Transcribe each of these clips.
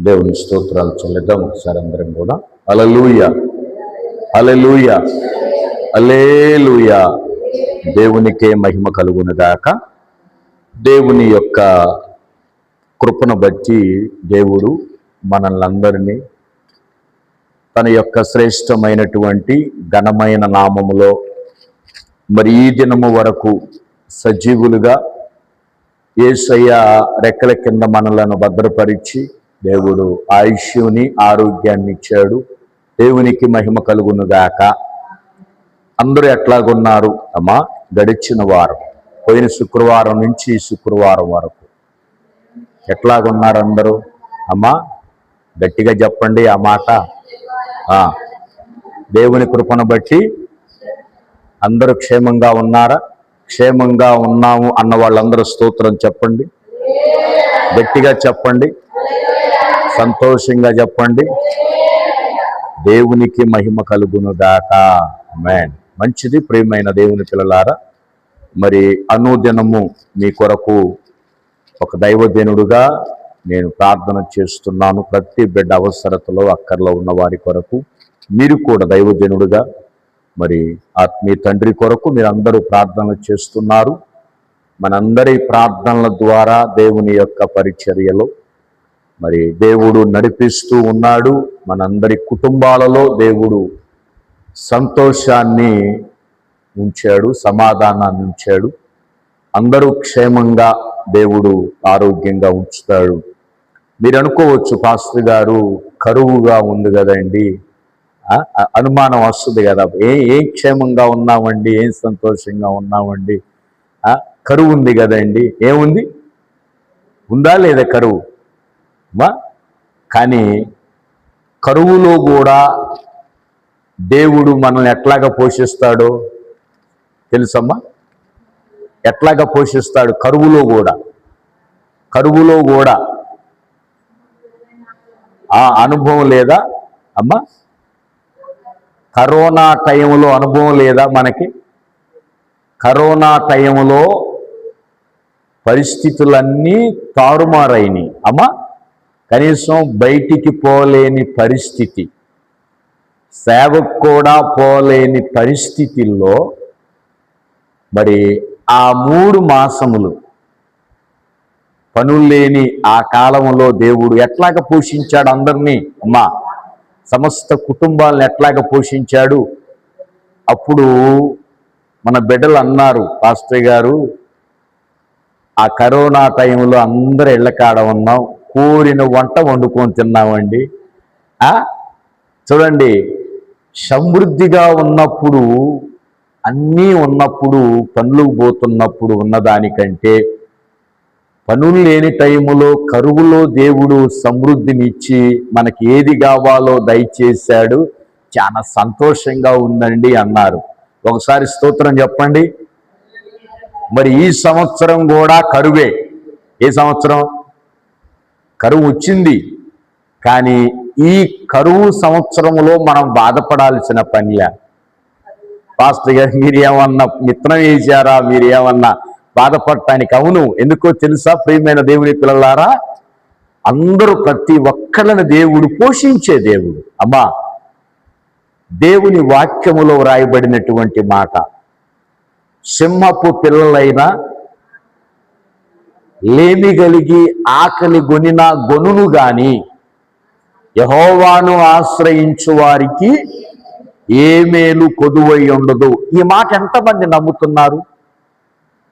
దేవుని స్తోత్రాలు చెల్లిద్దాం ఒకసారి అందరం కూడా. హల్లెలూయా, హల్లెలూయా, హల్లెలూయా. దేవునికే మహిమ కలుగునుగాక. దేవుని యొక్క కృపను బట్టి దేవుడు మనల్ని తన యొక్క శ్రేష్టమైనటువంటి ఘనమైన నామములో మరి ఈ దినము వరకు సజీవులుగా యేసయ్య రెక్కల కింద మనలను భద్రపరిచి దేవుడు ఆయుష్యుని ఆరోగ్యాన్ని ఇచ్చాడు. దేవునికి మహిమ కలుగునుగాక. అందరూ ఎట్లాగున్నారు అమ్మా? గడిచిన వారం, పోయిన శుక్రవారం నుంచి శుక్రవారం వరకు ఎట్లాగున్నారు అందరూ అమ్మా? గట్టిగా చెప్పండి ఆ మాట. దేవుని కృపను బట్టి అందరూ క్షేమంగా ఉన్నారా? క్షేమంగా ఉన్నాము అన్న వాళ్ళందరూ స్తోత్రం చెప్పండి, గట్టిగా చెప్పండి, సంతోషంగా చెప్పండి. దేవునికి మహిమ కలుగునుగాక. ఆమేన్. మంచిది ప్రియమైన దేవుని పిల్లలారా, మరి అనుదినము మీ కొరకు ఒక దైవజనుడుగా నేను ప్రార్థన చేస్తున్నాను. ప్రతి బిడ్డ అవసరతలో అక్కర్లో ఉన్న వారి కొరకు మీరు కూడా దైవజనుడుగా మరి ఆత్మీయ తండ్రి కొరకు మీరందరూ ప్రార్థన చేస్తున్నారు. మనందరి ప్రార్థనల ద్వారా దేవుని యొక్క పరిచర్యలో మరి దేవుడు నడిపిస్తూ ఉన్నాడు. మనందరి కుటుంబాలలో దేవుడు సంతోషాన్ని ఉంచాడు, సమాధానాన్ని ఉంచాడు. అందరూ క్షేమంగా దేవుడు ఆరోగ్యంగా ఉంచుతాడు. మీరు అనుకోవచ్చు, పాస్టర్ గారు కరువుగా ఉంది కదండి, అనుమానం వస్తుంది కదా, ఏం క్షేమంగా ఉన్నామండి, ఏం సంతోషంగా ఉన్నామండి, కరువు ఉంది కదండి. ఏముంది? ఉందా లేదా కరువు? కానీ కరువులో కూడా దేవుడు మనల్ని ఎట్లాగా పోషిస్తాడో తెలుసమ్మా? ఎట్లాగా పోషిస్తాడు? కరువులో కూడా ఆ అనుభవం లేదా అమ్మా? కరోనా టైంలో అనుభవం లేదా మనకి? కరోనా టైంలో పరిస్థితులన్నీ తారుమారైనాయి అమ్మా. కనీసం బయటికి పోలేని పరిస్థితి, సేవకు కూడా పోలేని పరిస్థితుల్లో మరి ఆ 3 మాసములు పనులు లేని ఆ కాలంలో దేవుడు ఎట్లాగ పోషించాడు అందరినీ అమ్మా? సమస్త కుటుంబాలను ఎట్లాగ పోషించాడు? అప్పుడు మన బిడ్డలు అన్నారు, పాస్టర్ గారు ఆ కరోనా టైంలో అందరూ ఇళ్ళకాడ ఉన్నాం, కోరిన వంట వండుకొని తిన్నామండి. చూడండి, సమృద్ధిగా ఉన్నప్పుడు, అన్నీ ఉన్నప్పుడు, పనులకు పోతున్నప్పుడు ఉన్నదానికంటే పనులు లేని టైములో కరువులో దేవుడు సమృద్ధినిచ్చి మనకి ఏది కావాలో దయచేశాడు. చాలా సంతోషంగా ఉందండి అన్నారు. ఒకసారి స్తోత్రం చెప్పండి. మరి ఈ సంవత్సరం కూడా కరువే. ఏ సంవత్సరం? కరువు వచ్చింది. కానీ ఈ కరువు సంవత్సరంలో మనం బాధపడాల్సిన పనిలే. పాస్టర్ గారు మీరేమన్నా మిత్రం వేశారా? మీరేమన్నా బాధపడటానికి? అవును. ఎందుకో తెలుసా ప్రియమైన దేవుని పిల్లలారా? అందరూ ప్రతి ఒక్కళ్ళని దేవుడు పోషించే దేవుడు అమ్మా. దేవుని వాక్యములో వ్రాయబడినటువంటి మాట, సింహపు పిల్లలైనా లేమి కలిగి ఆకలి గొనిన గొనును గాని యెహోవాను ఆశ్రయించు వారికి ఏ మేలు కొదువై ఉండదు. ఈ మాట ఎంతమంది నమ్ముతున్నారు?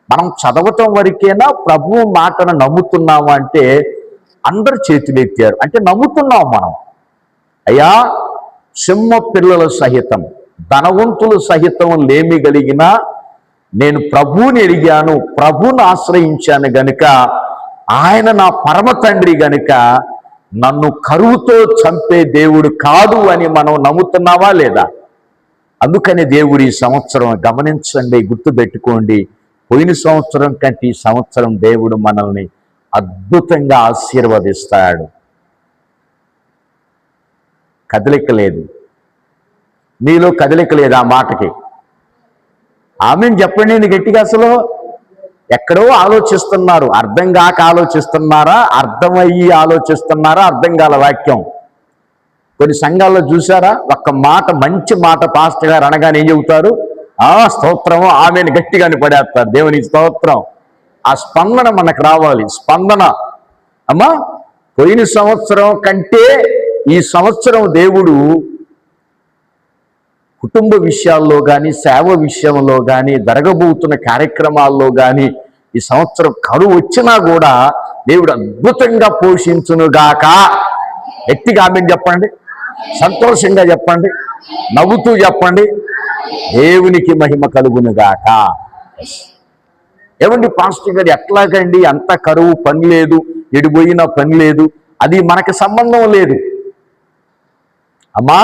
మనం చదవటం వరకేనా ప్రభువు మాటను నమ్ముతున్నాము అంటే అందరు చేతులెత్తారు. అంటే నమ్ముతున్నాం మనం. అయ్యా, సింహ పిల్లల సహితం, ధనవంతులు సహితం లేమి కలిగిన నేను ప్రభువుని ఎరిగాను, ప్రభువుని ఆశ్రయించాను గనుక ఆయన నా పరమ తండ్రి గనుక నన్ను కరువుతో చంపే దేవుడు కాదు అని మనం నమ్ముతున్నావా లేదా? అందుకని దేవుడు ఈ సంవత్సరం గమనించండి, గుర్తుపెట్టుకోండి, పోయిన సంవత్సరం కంటే ఈ సంవత్సరం దేవుడు మనల్ని అద్భుతంగా ఆశీర్వదిస్తాడు. కదలిక లేదు, మీలో కదలిక లేదు ఆ మాటకి. ఆమెను చెప్పండి గట్టిగా. అసలు ఎక్కడో ఆలోచిస్తున్నారు, అర్థం కాక ఆలోచిస్తున్నారా, అర్థమయ్యి ఆలోచిస్తున్నారా, అర్థం కాల వాక్యం. కొన్ని సంఘాల్లో చూసారా, ఒక్క మాట, మంచి మాట పాస్టర్ గారు అనగానే ఏం చెబుతారు? స్తోత్రము, ఆమెను గట్టిగాని పడేస్తారు. దేవునికి స్తోత్రం. ఆ స్పందన మనకు రావాలి. స్పందన అమ్మా, పోయిన సంవత్సరం కంటే ఈ సంవత్సరం దేవుడు కుటుంబ విషయాల్లో కానీ, సేవ విషయంలో కానీ, జరగబోతున్న కార్యక్రమాల్లో కానీ ఈ సంవత్సరం కరువు వచ్చినా కూడా దేవుడు అద్భుతంగా పోషించునుగాక. గట్టిగా ఆమేన్ చెప్పండి, సంతోషంగా చెప్పండి, నవ్వుతూ చెప్పండి. దేవునికి మహిమ కలుగునుగాక. ఏమండి పాస్టర్ గారు, ఎట్లాగండి? అంత కరువు, పని లేదు, ఎడిపోయినా పని లేదు, అది మనకు సంబంధం లేదు అమ్మా.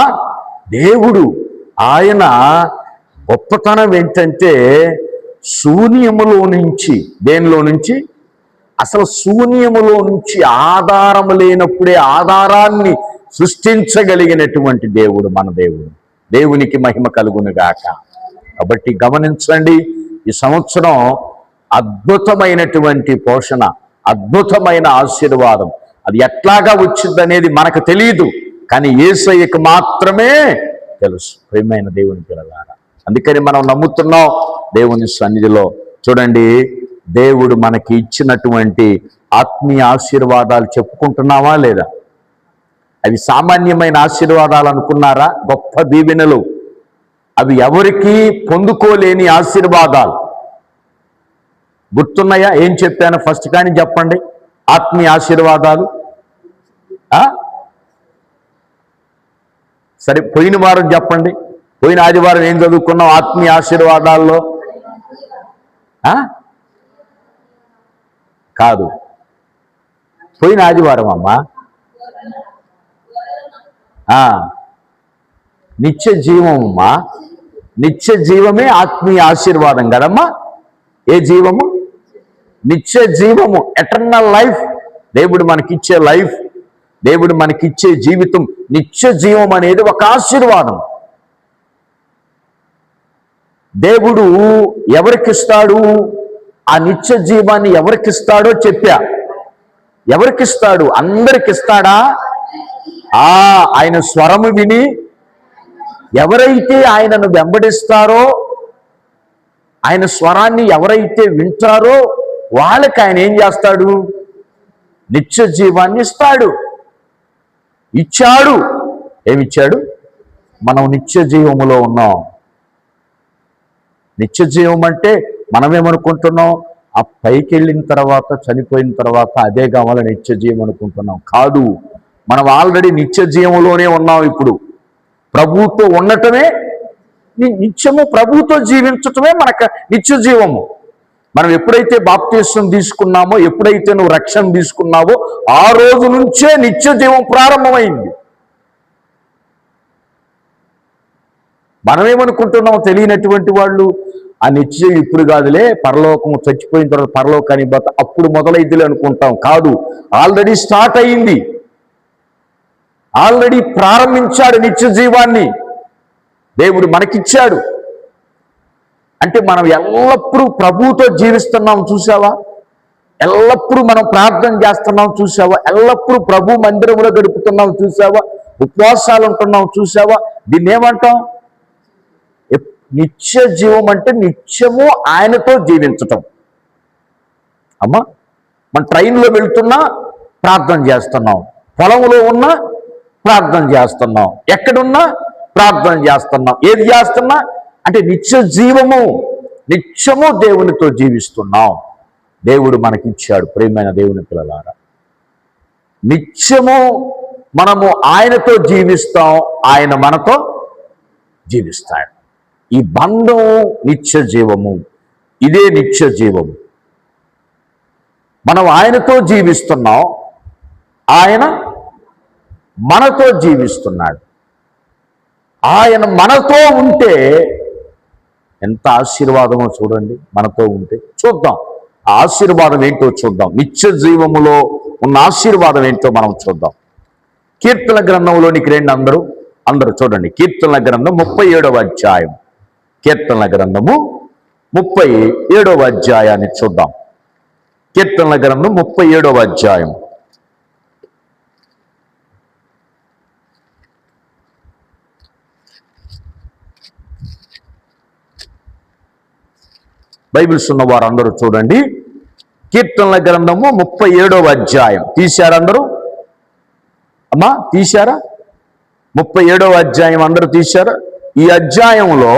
దేవుడు ఆయన గొప్పతనం ఏంటంటే శూన్యములో నుంచి, దేనిలో నుంచి? అసలు శూన్యములో నుంచి ఆధారము లేనప్పుడే ఆధారాన్ని సృష్టించగలిగినటువంటి దేవుడు మన దేవుడు. దేవునికి మహిమ కలుగునుగాక. కాబట్టి గమనించండి, ఈ సంవత్సరం అద్భుతమైనటువంటి పోషణ, అద్భుతమైన ఆశీర్వాదం. అది ఎట్లాగా వచ్చిందనేది మనకు తెలియదు, కానీ యేసయ్యకు మాత్రమే తెలుసు. ప్రియమైన దేవుని పిల్లలారా, అందుకని మనం నమ్ముతున్నాం దేవుని సన్నిధిలో. చూడండి, దేవుడు మనకి ఇచ్చినటువంటి ఆత్మీయ ఆశీర్వాదాలు చెప్పుకుంటున్నావా లేదా? అవి సామాన్యమైన ఆశీర్వాదాలు అనుకున్నారా? గొప్ప దీవెనలు. అవి ఎవరికి పొందుకోలేని ఆశీర్వాదాలు. గుర్తున్నాయా? ఏం చెప్పాను ఫస్ట్ కానీ చెప్పండి. ఆత్మీయ ఆశీర్వాదాలు. సరే, పోయిన వారం చెప్పండి. పోయిన ఆదివారం ఏం చదువుకున్నాం ఆత్మీయ ఆశీర్వాదాల్లో? కాదు, పోయిన ఆదివారం అమ్మా. నిత్య జీవం అమ్మా. నిత్య జీవమే ఆత్మీయ ఆశీర్వాదం కదమ్మా. ఏ జీవము? నిత్య జీవము, ఎటర్నల్ లైఫ్. దేవుడు మనకిచ్చే లైఫ్, దేవుడు మనకిచ్చే జీవితం, నిత్య జీవం అనేది ఒక ఆశీర్వాదం. దేవుడు ఎవరికిస్తాడు ఆ నిత్య జీవాన్ని? ఎవరికిస్తాడో చెప్పా. ఎవరికిస్తాడు? అందరికిస్తాడా? ఆయన స్వరము విని ఎవరైతే ఆయనను వెంబడిస్తారో, ఆయన స్వరాన్ని ఎవరైతే వింటారో వాళ్ళకి ఆయన ఏం చేస్తాడు? నిత్య జీవాన్ని ఇస్తాడు. ఇచ్చాడు. ఏమిచ్చాడు? మనం నిత్య జీవములో ఉన్నాం. నిత్య జీవం అంటే మనమేమనుకుంటున్నాం? ఆ పైకి వెళ్ళిన తర్వాత, చనిపోయిన తర్వాత అదే కావాలి నిత్య జీవం అనుకుంటున్నాం. కాదు, మనం ఆల్రెడీ నిత్య జీవంలోనే ఉన్నాం. ఇప్పుడు ప్రభువుతో ఉండటమే నిత్యము, ప్రభువుతో జీవించటమే మనకు నిత్య జీవము. మనం ఎప్పుడైతే బాప్తిస్మం తీసుకున్నామో, ఎప్పుడైతే నువ్వు రక్షణ తీసుకున్నావో ఆ రోజు నుంచే నిత్య జీవం ప్రారంభమైంది. మనమేమనుకుంటున్నాం తెలియనటువంటి వాళ్ళు, ఆ నిత్యం ఇప్పుడు కాదులే, పరలోకం చచ్చిపోయిన తర్వాత పరలోకానికి పోతే అప్పుడు మొదలైద్దిలే అనుకుంటాం. కాదు, ఆల్రెడీ స్టార్ట్ అయింది. ఆల్రెడీ ప్రారంభించాడు నిత్య జీవాన్ని. దేవుడు మనకిచ్చాడు. అంటే మనం ఎల్లప్పుడూ ప్రభువుతో జీవిస్తున్నాం చూసావా? ఎల్లప్పుడూ మనం ప్రార్థన చేస్తున్నాం చూసావా? ఎల్లప్పుడూ ప్రభు మందిరంలో గడుపుతున్నాం చూసావా? ఉపవాసాలు ఉంటున్నాం చూసావా? దీన్ని ఏమంటాం? నిత్య జీవం అంటే నిత్యము ఆయనతో జీవించటం. అమ్మా, మన ట్రైన్లో వెళ్తున్నా ప్రార్థన చేస్తున్నాం, పొలంలో ఉన్నా ప్రార్థన చేస్తున్నాం, ఎక్కడున్నా ప్రార్థన చేస్తున్నాం. ఏది చేస్తున్నా అంటే నిత్య జీవము, నిత్యము దేవునితో జీవిస్తున్నాం. దేవుడు మనకిచ్చాడు. ప్రియమైన దేవుని పిల్లలారా, నిత్యము మనము ఆయనతో జీవిస్తాం, ఆయన మనతో జీవిస్తాడు. ఈ బంధం నిత్య జీవము. ఇదే నిత్య జీవము. మనం ఆయనతో జీవిస్తున్నాం, ఆయన మనతో జీవిస్తున్నాడు. ఆయన మనతో ఉంటే ఎంత ఆశీర్వాదమో చూడండి. మనతో ఉంటే చూద్దాం ఆ ఆశీర్వాదం ఏంటో చూద్దాం. నిత్య జీవములో ఉన్న ఆశీర్వాదం ఏంటో మనం చూద్దాం. కీర్తన గ్రంథంలోనికి రండి అందరూ చూడండి. కీర్తన గ్రంథం 37వ అధ్యాయం. కీర్తన గ్రంథము 37వ అధ్యాయాన్ని చూద్దాం. కీర్తనల గ్రంథం 37వ అధ్యాయం. బైబిల్స్ ఉన్న వారు అందరూ చూడండి. కీర్తనల గ్రంథము 37వ అధ్యాయం. తీశారా అందరూ? అమ్మా తీశారా? 37వ అధ్యాయం అందరూ తీశారా? ఈ అధ్యాయంలో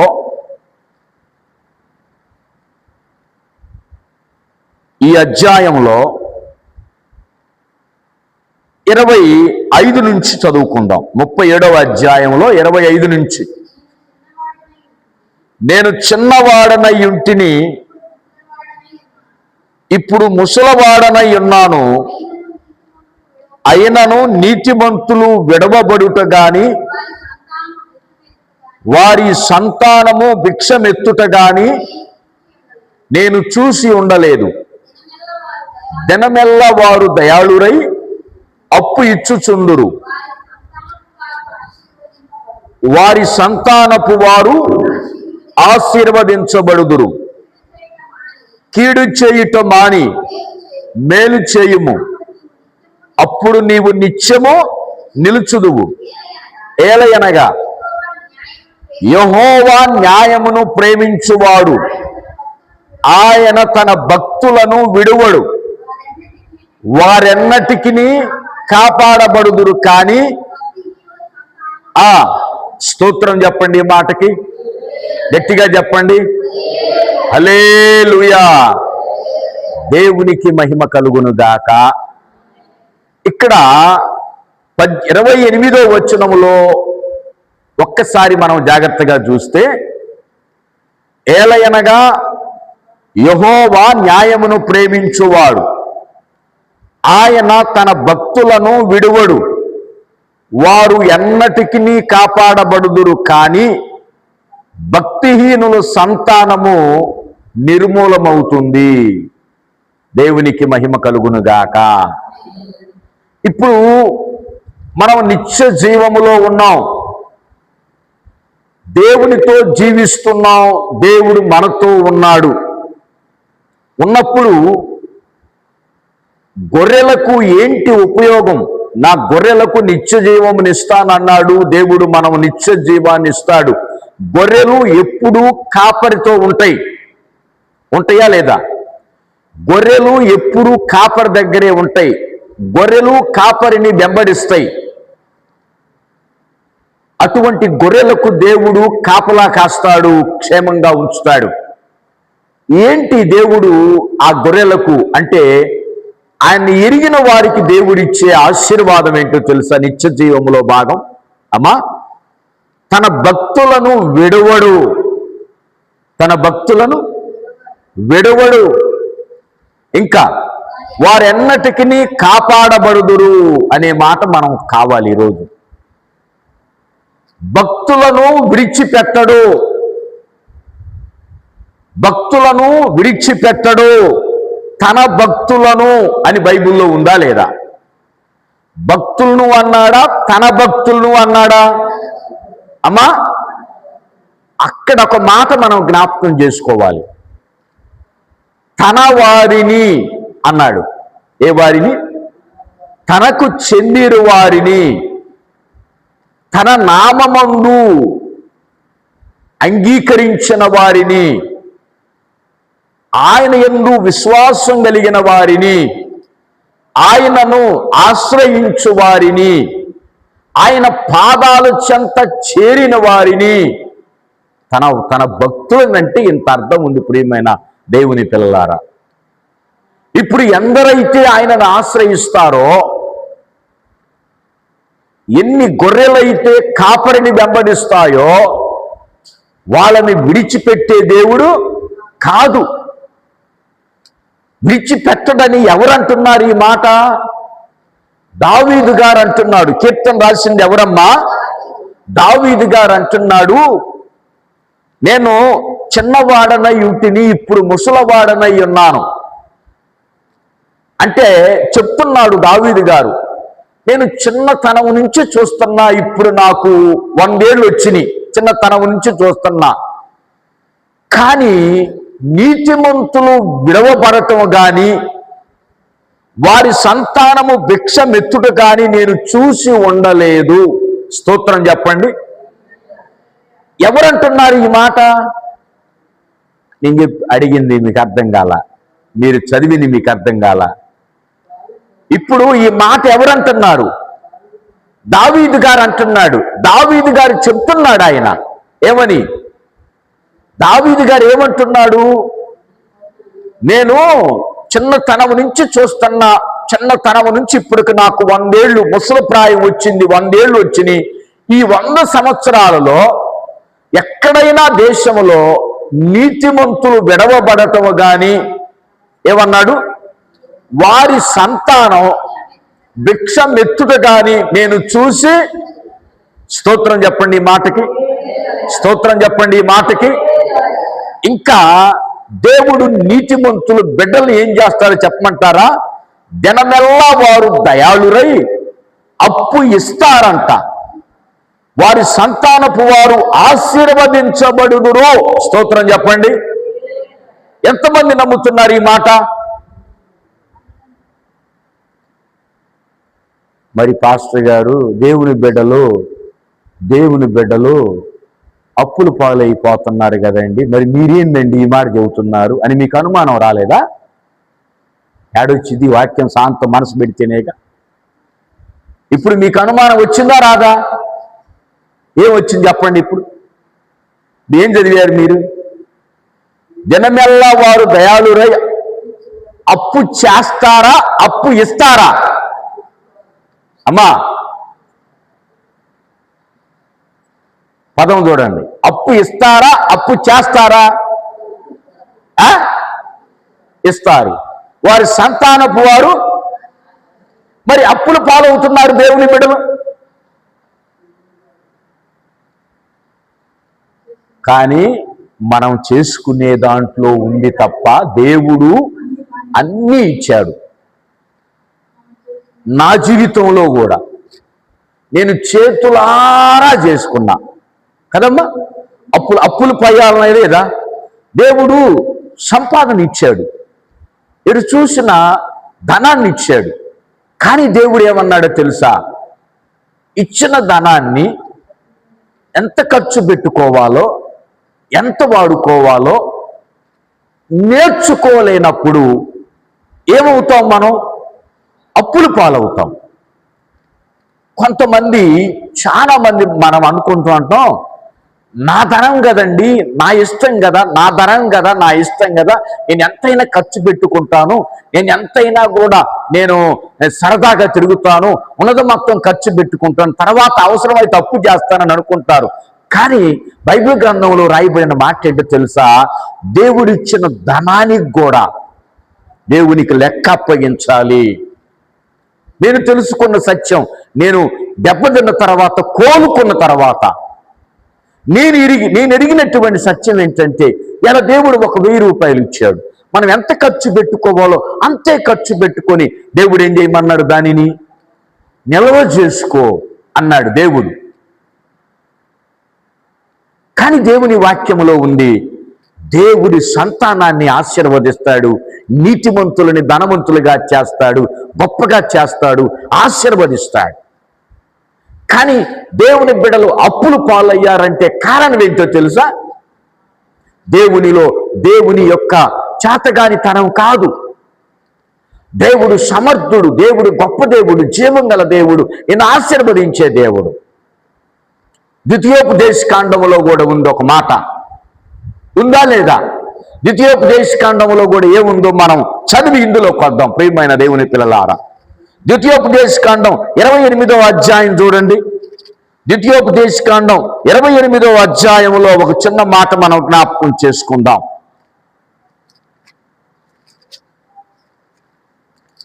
25 నుంచి చదువుకుందాం. 37వ అధ్యాయంలో 25 నుంచి. నేను చిన్నవాడనై ఉంటిని, ఇప్పుడు ముసలవాడనై ఉన్నాను. అయినను నీతిమంతులు విడవబడుట గాని, వారి సంతానము భిక్షమెత్తుట గాని నేను చూసి ఉండలేదు. దినమెల్ల వారు దయాళురై అప్పు ఇచ్చుచుందురు. వారి సంతానపు వారు ఆశీర్వదించబడుదురు. కీడు చేయుట మాని మేలు చేయుము, అప్పుడు నీవు నిత్యము నిలుచుదువు. ఏలయనగా యెహోవా న్యాయమును ప్రేమించువాడు, ఆయన తన భక్తులను విడువడు. వారెన్నటికి కాపాడబడుదురు. కానీ స్తోత్రం చెప్పండి. ఈ మాటకి గట్టిగా చెప్పండి, హల్లెలూయా. దేవునికి మహిమ కలుగును గాక. ఇక్కడ 28వ వచనములో ఒక్కసారి మనం జాగ్రత్తగా చూస్తే, ఏలయనగా యెహోవా న్యాయమును ప్రేమించువాడు, ఆయన తన భక్తులను విడువడు. వారు ఎన్నటికి కాపాడబడుదురు. కానీ భక్తిహీనుల సంతానము నిర్మూలమవుతుంది. దేవునికి మహిమ కలుగునుగాక. ఇప్పుడు మనం నిత్య జీవములో ఉన్నాం, దేవునితో జీవిస్తున్నాం, దేవుడు మనతో ఉన్నాడు. ఉన్నప్పుడు గొర్రెలకు ఏంటి ఉపయోగం? నా గొర్రెలకు నిత్య జీవమునిస్తానన్నాడు దేవుడు. మనం నిత్య జీవాన్ని ఇస్తాడు. గొర్రెలు ఎప్పుడూ కాపరితో ఉంటాయా లేదా? గొర్రెలు ఎప్పుడూ కాపరి దగ్గరే ఉంటాయి. గొర్రెలు కాపరిని వెంబడిస్తాయి. అటువంటి గొర్రెలకు దేవుడు కాపలా కాస్తాడు, క్షేమంగా ఉంచుతాడు. ఏంటి దేవుడు ఆ గొర్రెలకు అంటే, ఆయన్ని ఎరిగిన వారికి దేవుడిచ్చే ఆశీర్వాదం ఏంటో తెలుసా? నిత్య జీవములో భాగం. అమ్మా, తన భక్తులను విడువడు. తన భక్తులను విడువడు. ఇంకా వారెన్నటికి కాపాడబడుదురు అనే మాట మనం కావాలి ఈరోజు. భక్తులను విడిచిపెట్టడు. భక్తులను విడిచిపెట్టడు. తన భక్తులను అని బైబిల్లో ఉందా లేదా? భక్తులను అన్నాడా, తన భక్తులను అన్నాడా? అమ్మా, అక్కడ ఒక మాట మనం జ్ఞాపకం చేసుకోవాలి. తన వారిని అన్నాడు. ఏ వారిని? తనకు చెందిన వారిని, తన నామమందు అంగీకరించిన వారిని, ఆయన యందు విశ్వాసం కలిగిన వారిని, ఆయనను ఆశ్రయించు వారిని, ఆయన పాదాల చెంత చేరిన వారిని, తన భక్తులనంటే ఇంత అర్థం ఉంది ప్రియమైన దేవుని పిల్లలారా. ఇప్పుడు ఎందరైతే ఆయనను ఆశ్రయిస్తారో, ఎన్ని గొర్రెలైతే కాపరిని వెంబడిస్తాయో వాళ్ళని విడిచిపెట్టే దేవుడు కాదు. విడిచిపెట్టడని ఎవరంటున్నారు ఈ మాట? దావీదు గారు అంటున్నాడు. కీర్తన రాసింది ఎవరమ్మా? దావీదు గారు అంటున్నాడు, నేను చిన్నవాడనై ఉంటిని, ఇప్పుడు ముసలవాడనై ఉన్నాను. అంటే చెప్తున్నాడు దావీదు గారు, నేను చిన్నతనం నుంచి చూస్తున్నా, ఇప్పుడు నాకు 100 ఏళ్ళు వచ్చినాయి, చిన్నతనం నుంచి చూస్తున్నా. కానీ నీతిమంతులు విడవబడటం కానీ, వారి సంతానము భిక్షమెత్తుట కానీ నేను చూసి ఉండలేదు. స్తోత్రం చెప్పండి. ఎవరంటున్నారు ఈ మాట? నేను అడిగింది మీకు అర్థం కాల, మీరు చదివింది మీకు అర్థం కాల. ఇప్పుడు ఈ మాట ఎవరంటున్నారు? దావీదు గారు అంటున్నాడు. దావీదు గారు చెప్తున్నాడు. ఆయన ఏమని? దావీదు గారు ఏమంటున్నాడు? నేను చిన్నతనం నుంచి చూస్తున్నా, చిన్నతనం నుంచి ఇప్పటికి నాకు 100 ఏళ్ళు ముసలి ప్రాయం వచ్చింది, 100 ఏళ్ళు వచ్చినాయి. ఈ 100 సంవత్సరాలలో ఎక్కడైనా దేశంలో నీతిమంతులు విడవబడటం కానీ, ఏమన్నాడు, వారి సంతానం భిక్షమెత్తుట కానీ నేను చూసి, స్తోత్రం చెప్పండి ఈ మాటకి, స్తోత్రం చెప్పండి ఈ మాటకి. ఇంకా దేవుడు నీతిమంతులు బిడ్డలు ఏం చేస్తారో చెప్పమంటారా? దినమెల్లా వారు దయాళురై అప్పు ఇస్తారంట. వారి సంతానపు వారు ఆశీర్వదించబడుదురు. స్తోత్రం చెప్పండి. ఎంతమంది నమ్ముతున్నారు ఈ మాట? మరి పాస్టర్ గారు, దేవుని బిడ్డలు అప్పులు పాలైపోతున్నారు కదండి, మరి మీరేందండి ఈ మాట చెబుతున్నారు అని మీకు అనుమానం రాలేదా? ఏడొచ్చింది వాక్యం శాంతం మనసు పెడితేనేగా. ఇప్పుడు మీకు అనుమానం వచ్చిందా రాదా? ఏమొచ్చింది చెప్పండి. ఇప్పుడు ఏం చదివారు మీరు? దినమెల్లా వారు దయాళురై అప్పు చేస్తారా, అప్పు ఇస్తారా? అమ్మా పదం చూడండి. అప్పు ఇస్తారా, అప్పు చేస్తారా? ఇస్తారు. వారి సంతానపు వారు మరి అప్పుల పాలవుతున్నారు దేవుని బిడ్డలు. కానీ మనం చేసుకునే దాంట్లో ఉంది తప్ప దేవుడు అన్నీ ఇచ్చాడు. నా జీవితంలో కూడా నేను చేతులారా చేసుకున్నా కదమ్మా. అప్పులు పయ్యాలనే లేదా? దేవుడు సంపాదన ఇచ్చాడు, ఎటు చూసిన ధనాన్ని ఇచ్చాడు. కానీ దేవుడు ఏమన్నాడో తెలుసా? ఇచ్చిన ధనాన్ని ఎంత ఖర్చు పెట్టుకోవాలో, ఎంత వాడుకోవాలో నేర్చుకోలేనప్పుడు ఏమవుతాం? మనం అప్పులు పాలవుతాం. కొంతమంది, చాలా మంది మనం అనుకుంటూ ఉంటాం, నా ధనం కదండి, నా ఇష్టం కదా, నా ధనం కదా, నా ఇష్టం కదా, నేను ఎంతైనా ఖర్చు పెట్టుకుంటాను, నేను ఎంతైనా కూడా నేను సరదాగా తిరుగుతాను, ఉన్నది మొత్తం ఖర్చు పెట్టుకుంటాను, తర్వాత అవసరమైతే అప్పు చేస్తానని అనుకుంటారు. కానీ బైబిల్ గ్రంథంలో రాయబడిన మాట ఏంటో తెలుసా? దేవుడిచ్చిన ధనానికి కూడా దేవునికి లెక్క అప్పగించాలి. నేను తెలుసుకున్న సత్యం, నేను దెబ్బతిన్న తర్వాత, కోలుకున్న తర్వాత నేను ఎరిగినటువంటి సత్యం ఏంటంటే, ఇలా దేవుడు ఒక 1000 రూపాయలు ఇచ్చాడు, మనం ఎంత ఖర్చు పెట్టుకోవాలో అంతే ఖర్చు పెట్టుకొని దేవుడు ఏం చేయమన్నాడు? దానిని నిల్వ చేసుకో అన్నాడు దేవుడు. కానీ దేవుని వాక్యములో ఉంది, దేవుడి సంతానాన్ని ఆశీర్వదిస్తాడు, నీతిమంతులని ధనవంతులుగా చేస్తాడు, గొప్పగా చేస్తాడు, ఆశీర్వదిస్తాడు. కానీ దేవుని బిడ్డలు అప్పులు పాలయ్యారంటే కారణం ఏంటో తెలుసా? దేవుని యొక్క చేతగానితనం కాదు. దేవుడు సమర్థుడు, దేవుడు గొప్ప దేవుడు, జీవం గల దేవుడు, ఈయన ఆశీర్వదించే దేవుడు. ద్వితీయోపదేశకాండములో కూడా ఉంది ఒక మాట, ఉందా లేదా? ద్వితీయోపదేశకాండములో కూడా ఏముందో మనం చదివి ఇందులోకి వద్దాం ప్రియమైన దేవుని పిల్లలారా. ద్వితీయోపదేశకాండం 28వ అధ్యాయం చూడండి. ద్వితీయోపదేశకాండం 28వ అధ్యాయంలో ఒక చిన్న మాట మనం జ్ఞాపకం చేసుకుందాం.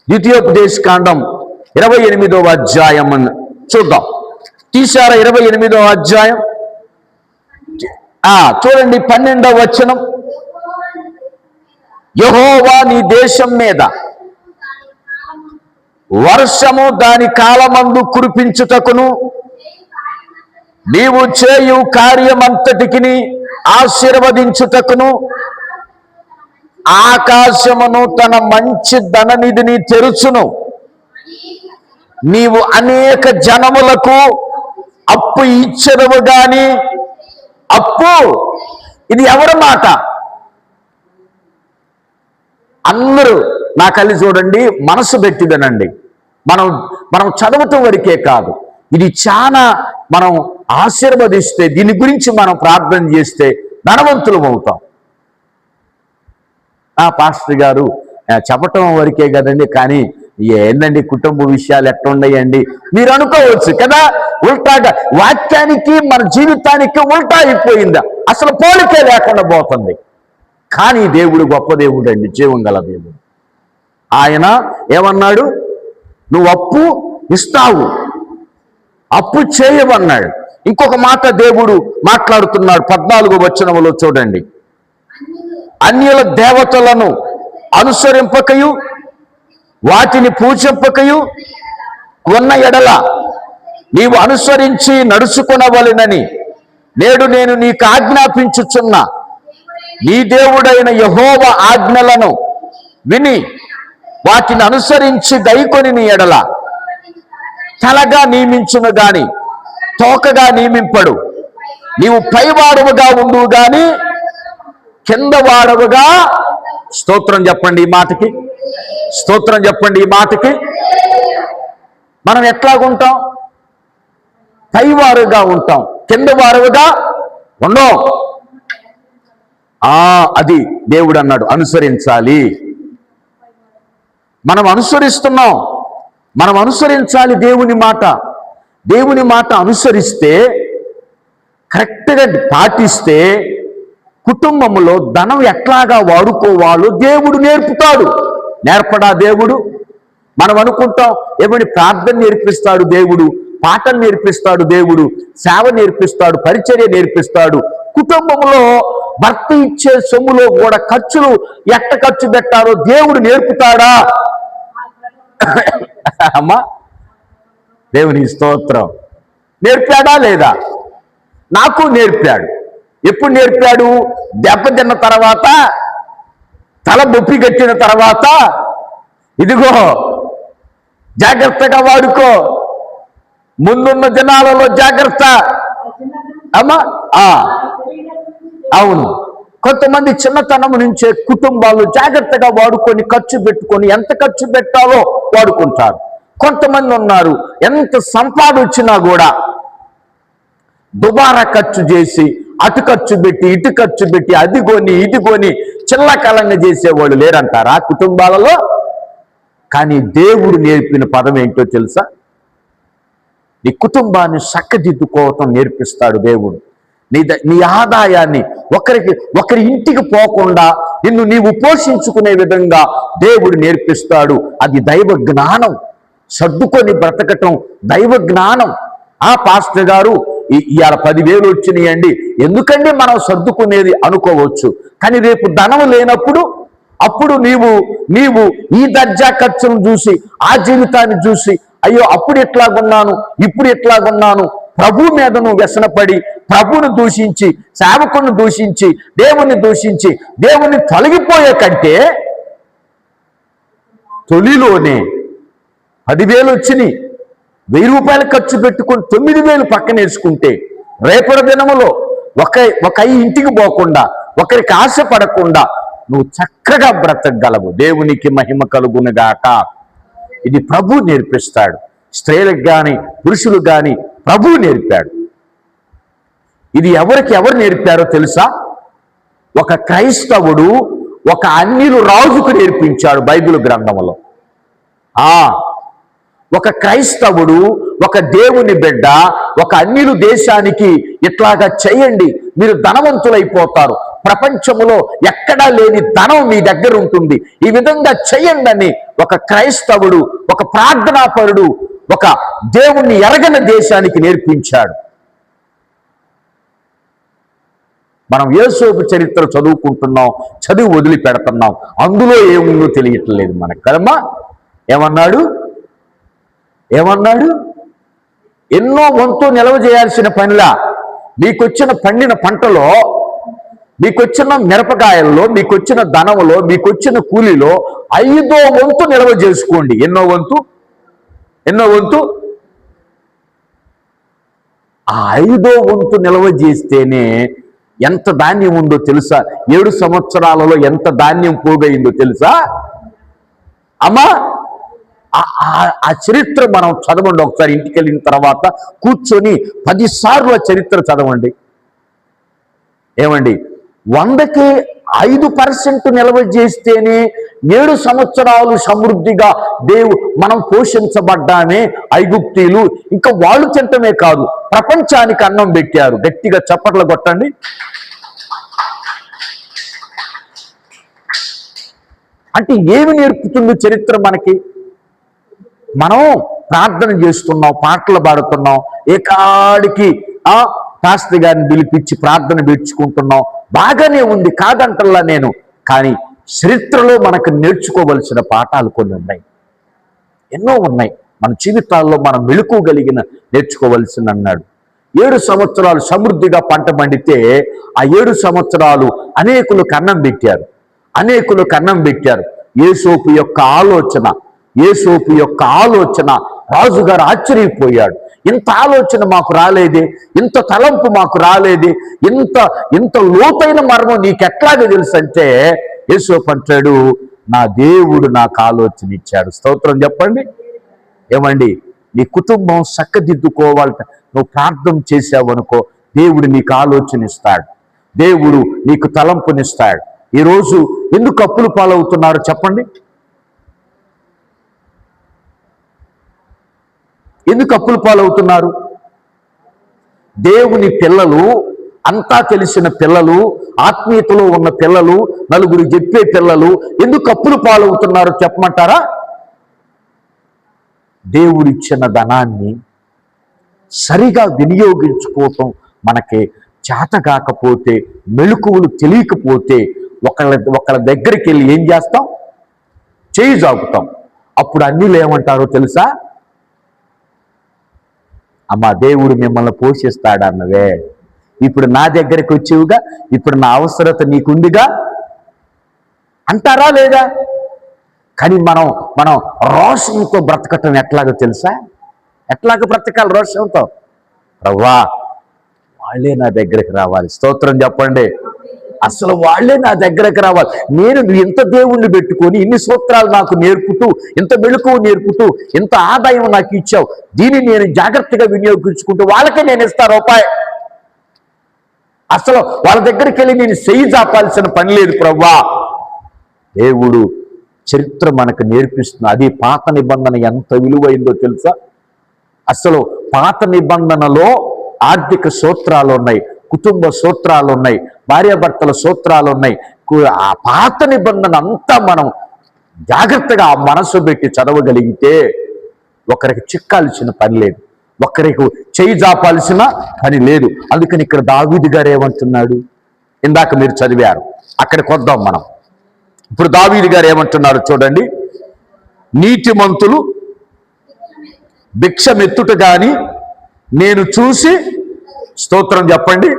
ద్వితీయోపదేశకాండం 28వ అధ్యాయం చూద్దాం. తీశారా 28వ అధ్యాయం? చూడండి 12వ వచనం. యెహోవా నీ దేశం మీద వర్షము దాని కాలమందు కురిపించుటకును, నీవు చేయు కార్యమంతటికి ఆశీర్వదించుటకును ఆకాశమును తన మంచి ధననిధిని తెరుచును, నీవు అనేక జనములకు అప్పు ఇచ్చెదవు గాని అప్పు. ఇది ఎవరి మాట? అందరూ నా కళ్ళు చూడండి, మనసు పెట్టిదనండి. మనం చదవటం వరకే కాదు, ఇది చాలా మనం ఆశీర్వదిస్తే, దీని గురించి మనం ప్రార్థన చేస్తే ధనవంతులం అవుతాం. పాస్టర్ గారు చెప్పటం వరకే కదండి, కానీ ఏందండి కుటుంబ విషయాలు ఎట్లున్నాయండి మీరు అనుకోవచ్చు కదా. ఉల్టాగా వాక్యానికి మన జీవితానికి ఉల్టా అయిపోయిందా, అసలు పోలికే లేకుండా పోతుంది. కానీ దేవుడు గొప్ప దేవుడు అండి, జీవం గల దేవుడు. ఆయన ఏమన్నాడు? నువ్వు అప్పు ఇస్తావు, అప్పు చేయవన్నాడు. ఇంకొక మాట దేవుడు మాట్లాడుతున్నాడు 14వ వచనములో చూడండి. అన్యుల దేవతలను అనుసరింపకయు వాటిని పూజింపకయు ఉన్న ఎడల నీవు అనుసరించి నడుచుకొనవలెనని నేడు నేను నీకు ఆజ్ఞాపించుచున్న నీ దేవుడైన యెహోవా ఆజ్ఞలను విని వాటిని అనుసరించి గైకొని నీ ఎడల తలగా నియమించును గాని తోకగా నియమింపడు. నీవు పైవాడవుగా ఉండువు గాని కింద వాడవుగా. స్తోత్రం చెప్పండి ఈ మాటకి, స్తోత్రం చెప్పండి ఈ మాటకి. మనం ఎట్లాగుంటాం? పైవారుగా ఉంటాం, కింద వారుగా ఉండం. అది దేవుడు అన్నాడు, అనుసరించాలి. మనం అనుసరిస్తున్నాం, మనం అనుసరించాలి దేవుని మాట. దేవుని మాట అనుసరిస్తే, కరెక్ట్గా పాటిస్తే కుటుంబంలో ధనం ఎట్లాగా వాడుకోవాలో దేవుడు నేర్పుతాడు. నేర్పడా దేవుడు? మనం అనుకుంటాం ఏమని, ప్రార్థన నేర్పిస్తాడు దేవుడు, పాఠం నేర్పిస్తాడు దేవుడు, సేవ నేర్పిస్తాడు, పరిచర్య నేర్పిస్తాడు. కుటుంబంలో భర్త ఇచ్చే సొమ్ములో కూడా ఖర్చులు ఎట్ట ఖర్చు పెట్టాలో దేవుడు నేర్పుతాడా? అమ్మా దేవుని స్తోత్రం. నేర్పాడా లేదా? నాకు నేర్పాడు. ఎప్పుడు నేర్పాడు? దెబ్బతిన్న తర్వాత, తల బొప్పి కట్టిన తర్వాత, ఇదిగో జాగ్రత్తగా వాడుకో, ముందున్న దినాలలో జాగ్రత్త. అమ్మా అవును, కొంతమంది చిన్నతనం నుంచే కుటుంబాలు జాగ్రత్తగా వాడుకొని ఖర్చు పెట్టుకొని ఎంత ఖర్చు పెట్టాలో వాడుకుంటారు. కొంతమంది ఉన్నారు ఎంత సంపాదన వచ్చినా కూడా దుబారా ఖర్చు చేసి, అటు ఖర్చు పెట్టి ఇటు ఖర్చు పెట్టి, అది కొని ఇది కొని చిల్లకలంగా చేసేవాళ్ళు లేరంటారా కుటుంబాలలో? కానీ దేవుడు నేర్పిన పదం ఏంటో తెలుసా? నీ కుటుంబాన్ని చక్కదిద్దుకోవటం నేర్పిస్తాడు దేవుడు. నీ ఆదాయాన్ని ఒకరి ఇంటికి పోకుండా నిన్ను నీవు పోషించుకునే విధంగా దేవుడు నేర్పిస్తాడు. అది దైవ జ్ఞానం. సర్దుకొని బ్రతకటం దైవ జ్ఞానం. పాస్టర్ గారు ఇవాళ 10,000 వచ్చినాయండి, ఎందుకండి మనం సర్దుకునేది అనుకోవచ్చు. కానీ రేపు ధనం లేనప్పుడు, అప్పుడు నీవు ఈ దర్జా ఖర్చును చూసి, ఆ జీవితాన్ని చూసి, అయ్యో అప్పుడు ఎట్లాగున్నాను, ఇప్పుడు ఎట్లాగున్నాను, ప్రభు మీద నువ్వు వ్యసనపడి, ప్రభువును దూషించి, సేవకుని దూషించి, దేవుని దూషించి, దేవుని తొలగిపోయే కంటే తొలిలోనే 10,000 వచ్చినాయి, 1,000 రూపాయలు ఖర్చు పెట్టుకొని 9,000 పక్కన వేసుకుంటే రేపటి దినములో ఒక ఇంటికి పోకుండా, ఒకరికి ఆశపడకుండా నువ్వు చక్కగా బ్రతకగలవు. దేవునికి మహిమ కలుగునుగాక. ఇది ప్రభు నేర్పిస్తాడు. స్త్రీలకు కానీ పురుషులకు కానీ ప్రభు నేర్పాడు. ఇది ఎవరు నేర్పారో తెలుసా? ఒక క్రైస్తవుడు ఒక అన్యులు రాజుకు నేర్పించాడు బైబిల్ గ్రంథంలో. ఒక క్రైస్తవుడు, ఒక దేవుని బిడ్డ, ఒక అన్యులు దేశానికి ఇట్లాగా చేయండి, మీరు ధనవంతులైపోతారు, ప్రపంచంలో ఎక్కడా లేని ధనం మీ దగ్గర ఉంటుంది, ఈ విధంగా చేయండి అని ఒక క్రైస్తవుడు, ఒక ప్రార్థనాపరుడు, ఒక దేవుణ్ణి ఎరగని దేశానికి నేర్పించాడు. మనం యేసోపు చరిత్ర చదువుకుంటున్నాం, చదివి వదిలిపెడుతున్నాం, అందులో ఏముందో తెలియట్లేదు మనకు కదమ్మా. ఏమన్నాడు? ఎన్నో వంతు నిల్వ చేయాల్సిన పనిలా మీకొచ్చిన పండిన పంటలో మీకొచ్చిన మిరపకాయల్లో, మీకొచ్చిన ధనములో, మీకొచ్చిన కూలిలో 5వ వంతు నిల్వ చేసుకోండి. ఎన్నో వంతు? ఆ 5వ వంతు నిల్వ చేస్తేనే ఎంత ధాన్యం ఉందో తెలుసా? 7 సంవత్సరాలలో ఎంత ధాన్యం పోగైందో తెలుసా అమ్మా? ఆ చరిత్ర మనం చదవండి ఒకసారి. ఇంటికి వెళ్ళిన తర్వాత కూర్చొని 10 సార్లు ఆ చరిత్ర చదవండి. ఏమండి, 100కి 5% నిల్వ చేస్తేనే 7 సంవత్సరాలు సమృద్ధిగా మనం పోషించబడ్డామే. ఐగుప్తీయులు ఇంకా వాళ్ళు తింటమే కాదు, ప్రపంచానికి అన్నం పెట్టారు. గట్టిగా చప్పట్లు కొట్టండి. అంటే ఏమి నేర్పుతుంది చరిత్ర మనకి? మనం ప్రార్థన చేస్తున్నాం, పాటలు పాడుతున్నాం, ఏకాడికి శాస్త్రి గారిని పిలిపించి ప్రార్థన పెట్టుకుంటున్నాం, బాగానే ఉంది, కాదంటల్లా నేను. కానీ చరిత్రలో మనకు నేర్చుకోవలసిన పాఠాలు కొన్ని ఉన్నాయి, ఎన్నో ఉన్నాయి. మన జీవితాల్లో మనం మెళుకోగలిగిన నేర్చుకోవలసిన అన్నాడు. 7 సంవత్సరాలు సమృద్ధిగా పంట పండితే ఆ 7 సంవత్సరాలు అనేకులకు అన్నం పెట్టారు. యోసేపు యొక్క ఆలోచన రాజుగారు ఆశ్చర్యపోయాడు. ఇంత ఆలోచన మాకు రాలేదే, ఇంత తలంపు మాకు రాలేదే, ఇంత లోతైన మర్మం నీకెట్లాగే తెలుసు అంటే యోసేపు అంటాడు, నా దేవుడు నాకు ఆలోచన ఇచ్చాడు. స్తోత్రం చెప్పండి. ఏమండి, నీ కుటుంబం చక్కదిద్దుకోవాలంటే నువ్వు ప్రార్థన చేసావనుకో, దేవుడు నీకు ఆలోచన ఇస్తాడు, దేవుడు నీకు తలంపునిస్తాడు. ఈరోజు ఎందుకు అప్పులు పాలవుతున్నారు చెప్పండి? ఎందుకు అప్పులు పాలవుతున్నారు? దేవుని పిల్లలు, అంతా తెలిసిన పిల్లలు, ఆత్మీయతలో ఉన్న పిల్లలు, నలుగురు చెప్పే పిల్లలు ఎందుకు అప్పులు పాలవుతున్నారు చెప్పమంటారా? దేవుడిచ్చిన ధనాన్ని సరిగా వినియోగించుకోవటం మనకి చేత కాకపోతే, మెళుకువలు తెలియకపోతే ఒకళ్ళ దగ్గరికి వెళ్ళి ఏం చేస్తాం? చేయి జాగుతాం. అప్పుడు అన్నిలు ఏమంటారో తెలుసా? అమ్మా, దేవుడు మిమ్మల్ని పోషిస్తాడన్నవే, ఇప్పుడు నా దగ్గరికి వచ్చేవుగా, ఇప్పుడు నా అవసరత నీకుందిగా అంటారా లేదా? కానీ మనం రోషంతో బ్రతకటం ఎట్లాగో తెలుసా? ఎట్లాగ బ్రతకాలి రోషంతో? రవ్వా, వాళ్ళే నా దగ్గరికి రావాలి. స్తోత్రం చెప్పండి. అసలు వాళ్ళే నా దగ్గరకు రావాలి. నేను ఇంత దేవుణ్ణి పెట్టుకొని ఇన్ని సూత్రాలు నాకు నేర్పుతూ, ఇంత మెళుకువ నేర్పుతూ, ఇంత ఆదాయం నాకు ఇచ్చావు, దీన్ని నేను జాగ్రత్తగా వినియోగించుకుంటూ వాళ్ళకే నేను ఇస్తా రూపాయి. అసలు వాళ్ళ దగ్గరికి వెళ్ళి నేను చెయ్యి చాపాల్సిన పని లేదు ప్రభువా. దేవుడు చరిత్ర మనకు నేర్పిస్తుంది. అది పాత నిబంధన ఎంత విలువైందో తెలుసా? అసలు పాత నిబంధనలో ఆర్థిక సూత్రాలు ఉన్నాయి, కుటుంబ సూత్రాలు ఉన్నాయి, భార్యాభర్తల సూత్రాలు ఉన్నాయి. ఆ పాత నిబంధన అంతా మనం జాగ్రత్తగా మనసు పెట్టి చదవగలిగితే ఒకరికి చిక్కాల్సిన పని లేదు, ఒకరికి చేయి జాపాల్సిన పని లేదు. అందుకని ఇక్కడ దావీదు గారు ఏమంటున్నాడు? ఇందాక మీరు చదివారు, అక్కడికి వద్దాం మనం. ఇప్పుడు దావీదు గారు ఏమంటున్నారు చూడండి. నీతిమంతులు భిక్షమెత్తుట గాని నేను చూసి, స్తోత్రం చెప్పండి.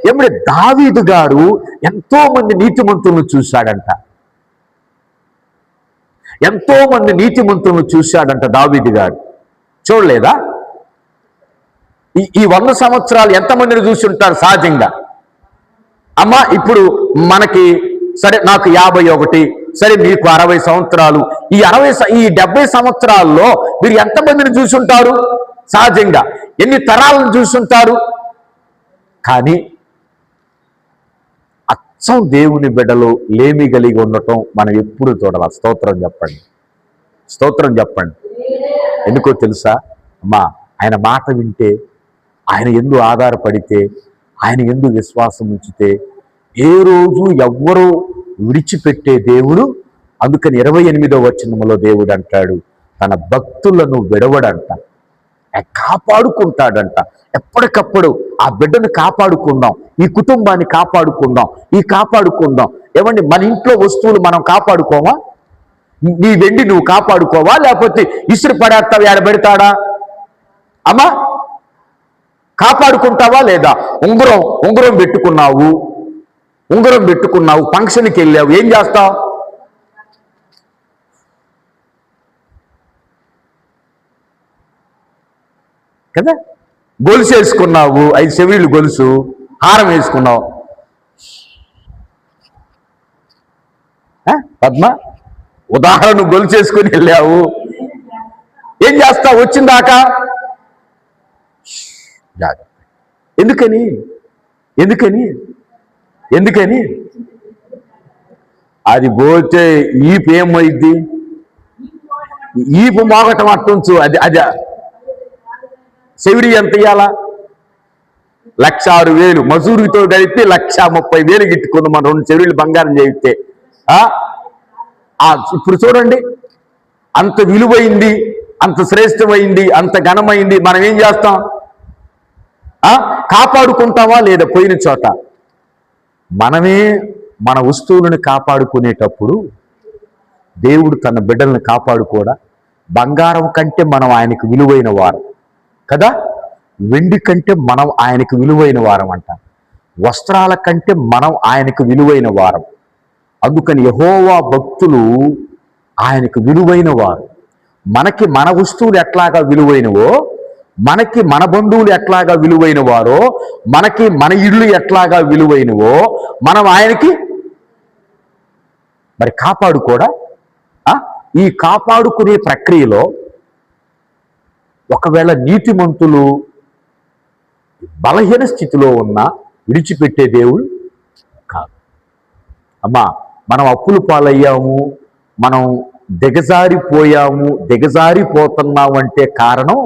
ఏమిటి, దావీదు గారు ఎంతో మంది నీతిమంతులను చూశాడంట, ఎంతో మంది నీతిమంతులను చూశాడంట దావీదు గారు. చూడలేదా? ఈ 100 సంవత్సరాలు ఎంతమందిని చూసి ఉంటారు సహజంగా? అమ్మా, ఇప్పుడు మనకి సరే, నాకు 51, సరే మీకు 60 సంవత్సరాలు. ఈ 70 సంవత్సరాల్లో మీరు ఎంతమందిని చూసుంటారు సహజంగా? ఎన్ని తరాలను చూసుంటారు? కానీ అచ్చం దేవుని బిడ్డలు లేమి కలిగి ఉండటం మనం ఎప్పుడు చూడాలి. స్తోత్రం చెప్పండి, స్తోత్రం చెప్పండి. ఎందుకో తెలుసా అమ్మా? ఆయన మాట వింటే, ఆయన యందు ఆధారపడితే, ఆయన యందు విశ్వాసం ఉంచితే ఏ రోజు ఎవ్వరూ విడిచిపెట్టే దేవుడు. అందుకని 28వ వచనంలో దేవుడు అంటాడు, తన భక్తులను విడవడంట, కాపాడుకుంటాడంట. ఎప్పటికప్పుడు ఆ బిడ్డను కాపాడుకుందాం, ఈ కుటుంబాన్ని కాపాడుకుందాం. ఏమండి, మన ఇంట్లో వస్తువులు మనం కాపాడుకోవా? నీ వెండి నువ్వు కాపాడుకోవా, లేకపోతే ఇసురు పడేస్తావు, ఆడ పెడతాడా? అమ్మా, కాపాడుకుంటావా లేదా? ఉంగరం పెట్టుకున్నావు, ఉంగరం పెట్టుకున్నావు, ఫంక్షన్కి వెళ్ళావు, ఏం చేస్తావు? కదా, గొలుసు వేసుకున్నావు, 5 చెవిళ్ళు గొలుసు, హారం వేసుకున్నావు. పద్మ, ఉదాహరణ గొలుసు వేసుకుని వెళ్ళావు, ఏం చేస్తావు వచ్చిందాకా? ఎందుకని ఎందుకని ఎందుకని అది పోతే ఈపు ఏమైద్ది? ఈపు మోగటం అట్టుంచు, అది చెవిడి ఎంత ఇయ్యాలా? 1,06,000 మజూరితో కలిపి 1,30,000 గిట్టుకుని మన 2 చెవిళ్ళు బంగారం చేయితే ఇప్పుడు చూడండి, అంత విలువైంది, అంత శ్రేష్టమైంది, అంత ఘనమైంది, మనం ఏం చేస్తాం? కాపాడుకుంటావా లేదా? పోయిన చోట మనమే మన వస్తువులను కాపాడుకునేటప్పుడు దేవుడు తన బిడ్డలను కాపాడుకోడా? బంగారం కంటే మనం ఆయనకు విలువైన వారం కదా, వెండి కంటే మనం ఆయనకు విలువైన వారం అంట, వస్త్రాల కంటే మనం ఆయనకు విలువైన వారం. అందుకని యెహోవా భక్తులు ఆయనకు విలువైన వారు. మనకి మన వస్తువులు ఎట్లాగా విలువైనవో, మనకి మన బంధువులు ఎట్లాగా విలువైన వారో, మనకి మన ఇళ్ళు ఎట్లాగా విలువైనవో, మనం ఆయనకి మరి కాపాడుకోడా? ఈ కాపాడుకునే ప్రక్రియలో ఒకవేళ నీతిమంతులు బలహీన స్థితిలో ఉన్నా విడిచిపెట్టే దేవుడు కాదు. అమ్మా, మనం అప్పులు పాలయ్యాము, మనం దిగజారిపోతున్నాము అంటే కారణం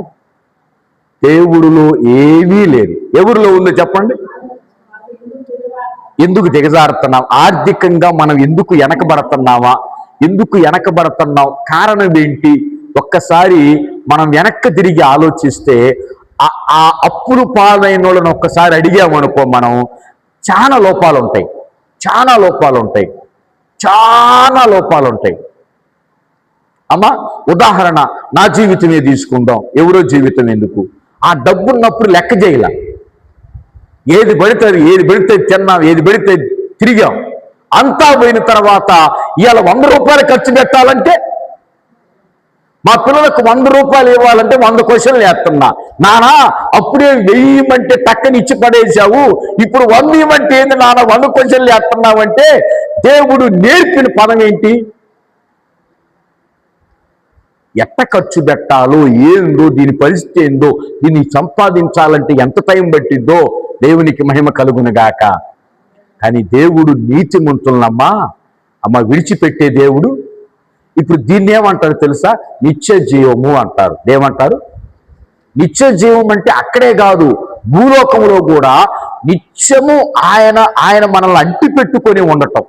దేవుడిలో ఏమీ లేదు. ఎవరిలో ఉందో చెప్పండి? ఎందుకు దిగజారుతున్నాం? ఆర్థికంగా మనం ఎందుకు వెనకబడుతున్నాం? కారణం ఏంటి? ఒక్కసారి మనం వెనక్కి తిరిగి ఆలోచిస్తే, ఆ అప్పులు పాలైన వాళ్ళని ఒక్కసారి అడిగామనుకో, మనం చాలా లోపాలు ఉంటాయి. అమ్మా, ఉదాహరణ నా జీవితమే తీసుకుందాం, ఎవరో జీవితం ఎందుకు? ఆ డబ్బున్నప్పుడు లెక్క చేయలే, ఏది పడితే తిన్నాం, ఏది పడితే తిరిగాం. అంతా పోయిన తర్వాత ఇవాళ 100 రూపాయలు ఖర్చు పెట్టాలంటే, మా పిల్లలకు 100 రూపాయలు ఇవ్వాలంటే 100 క్వశ్చన్లు వేస్తున్నా. నానా అప్పుడే 1000 ఇవ్వమంటే టక్కని ఇచ్చి పడేసావు, ఇప్పుడు 100 ఇవ్వమంటే ఏంది నాన్న 100 క్వశ్చన్లు వేస్తున్నావంటే దేవుడు నేర్పిన పదం ఏంటి? ఎట్ట ఖర్చు పెట్టాలో ఏందో, దీని పరిస్థితి ఏందో, దీన్ని సంపాదించాలంటే ఎంత టైం పట్టిద్దో దేవునికి మహిమ కలుగునుగాక. కానీ దేవుడు నీతిమంతులనమ్మా విడిచిపెట్టే దేవుడు. ఇప్పుడు దీన్ని ఏమంటారు తెలుసా? నిత్య జీవము అంటారు. ఏమంటారు? నిత్య జీవం అంటే అక్కడే కాదు, భూలోకంలో కూడా నిత్యము ఆయన మనల్ని అంటి పెట్టుకొని ఉండటం.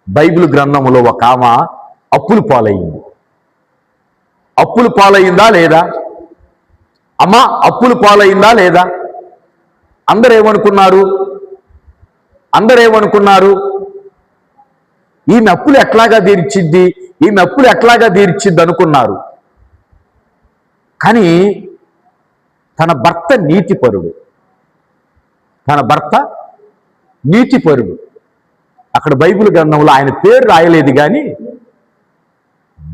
బైబిల్ గ్రంథంలో ఒక ఆమె అప్పులు పాలయ్యిందా లేదా? అమ్మా, అప్పులు పాలయ్యిందా లేదా? అందరూ ఏమనుకున్నారు? ఈమె అప్పులు ఎట్లాగా తీర్చిద్ది అనుకున్నారు. కానీ తన భర్త నీతిపరుడు. అక్కడ బైబిల్ గ్రంథంలో ఆయన పేరు రాయలేదు, కానీ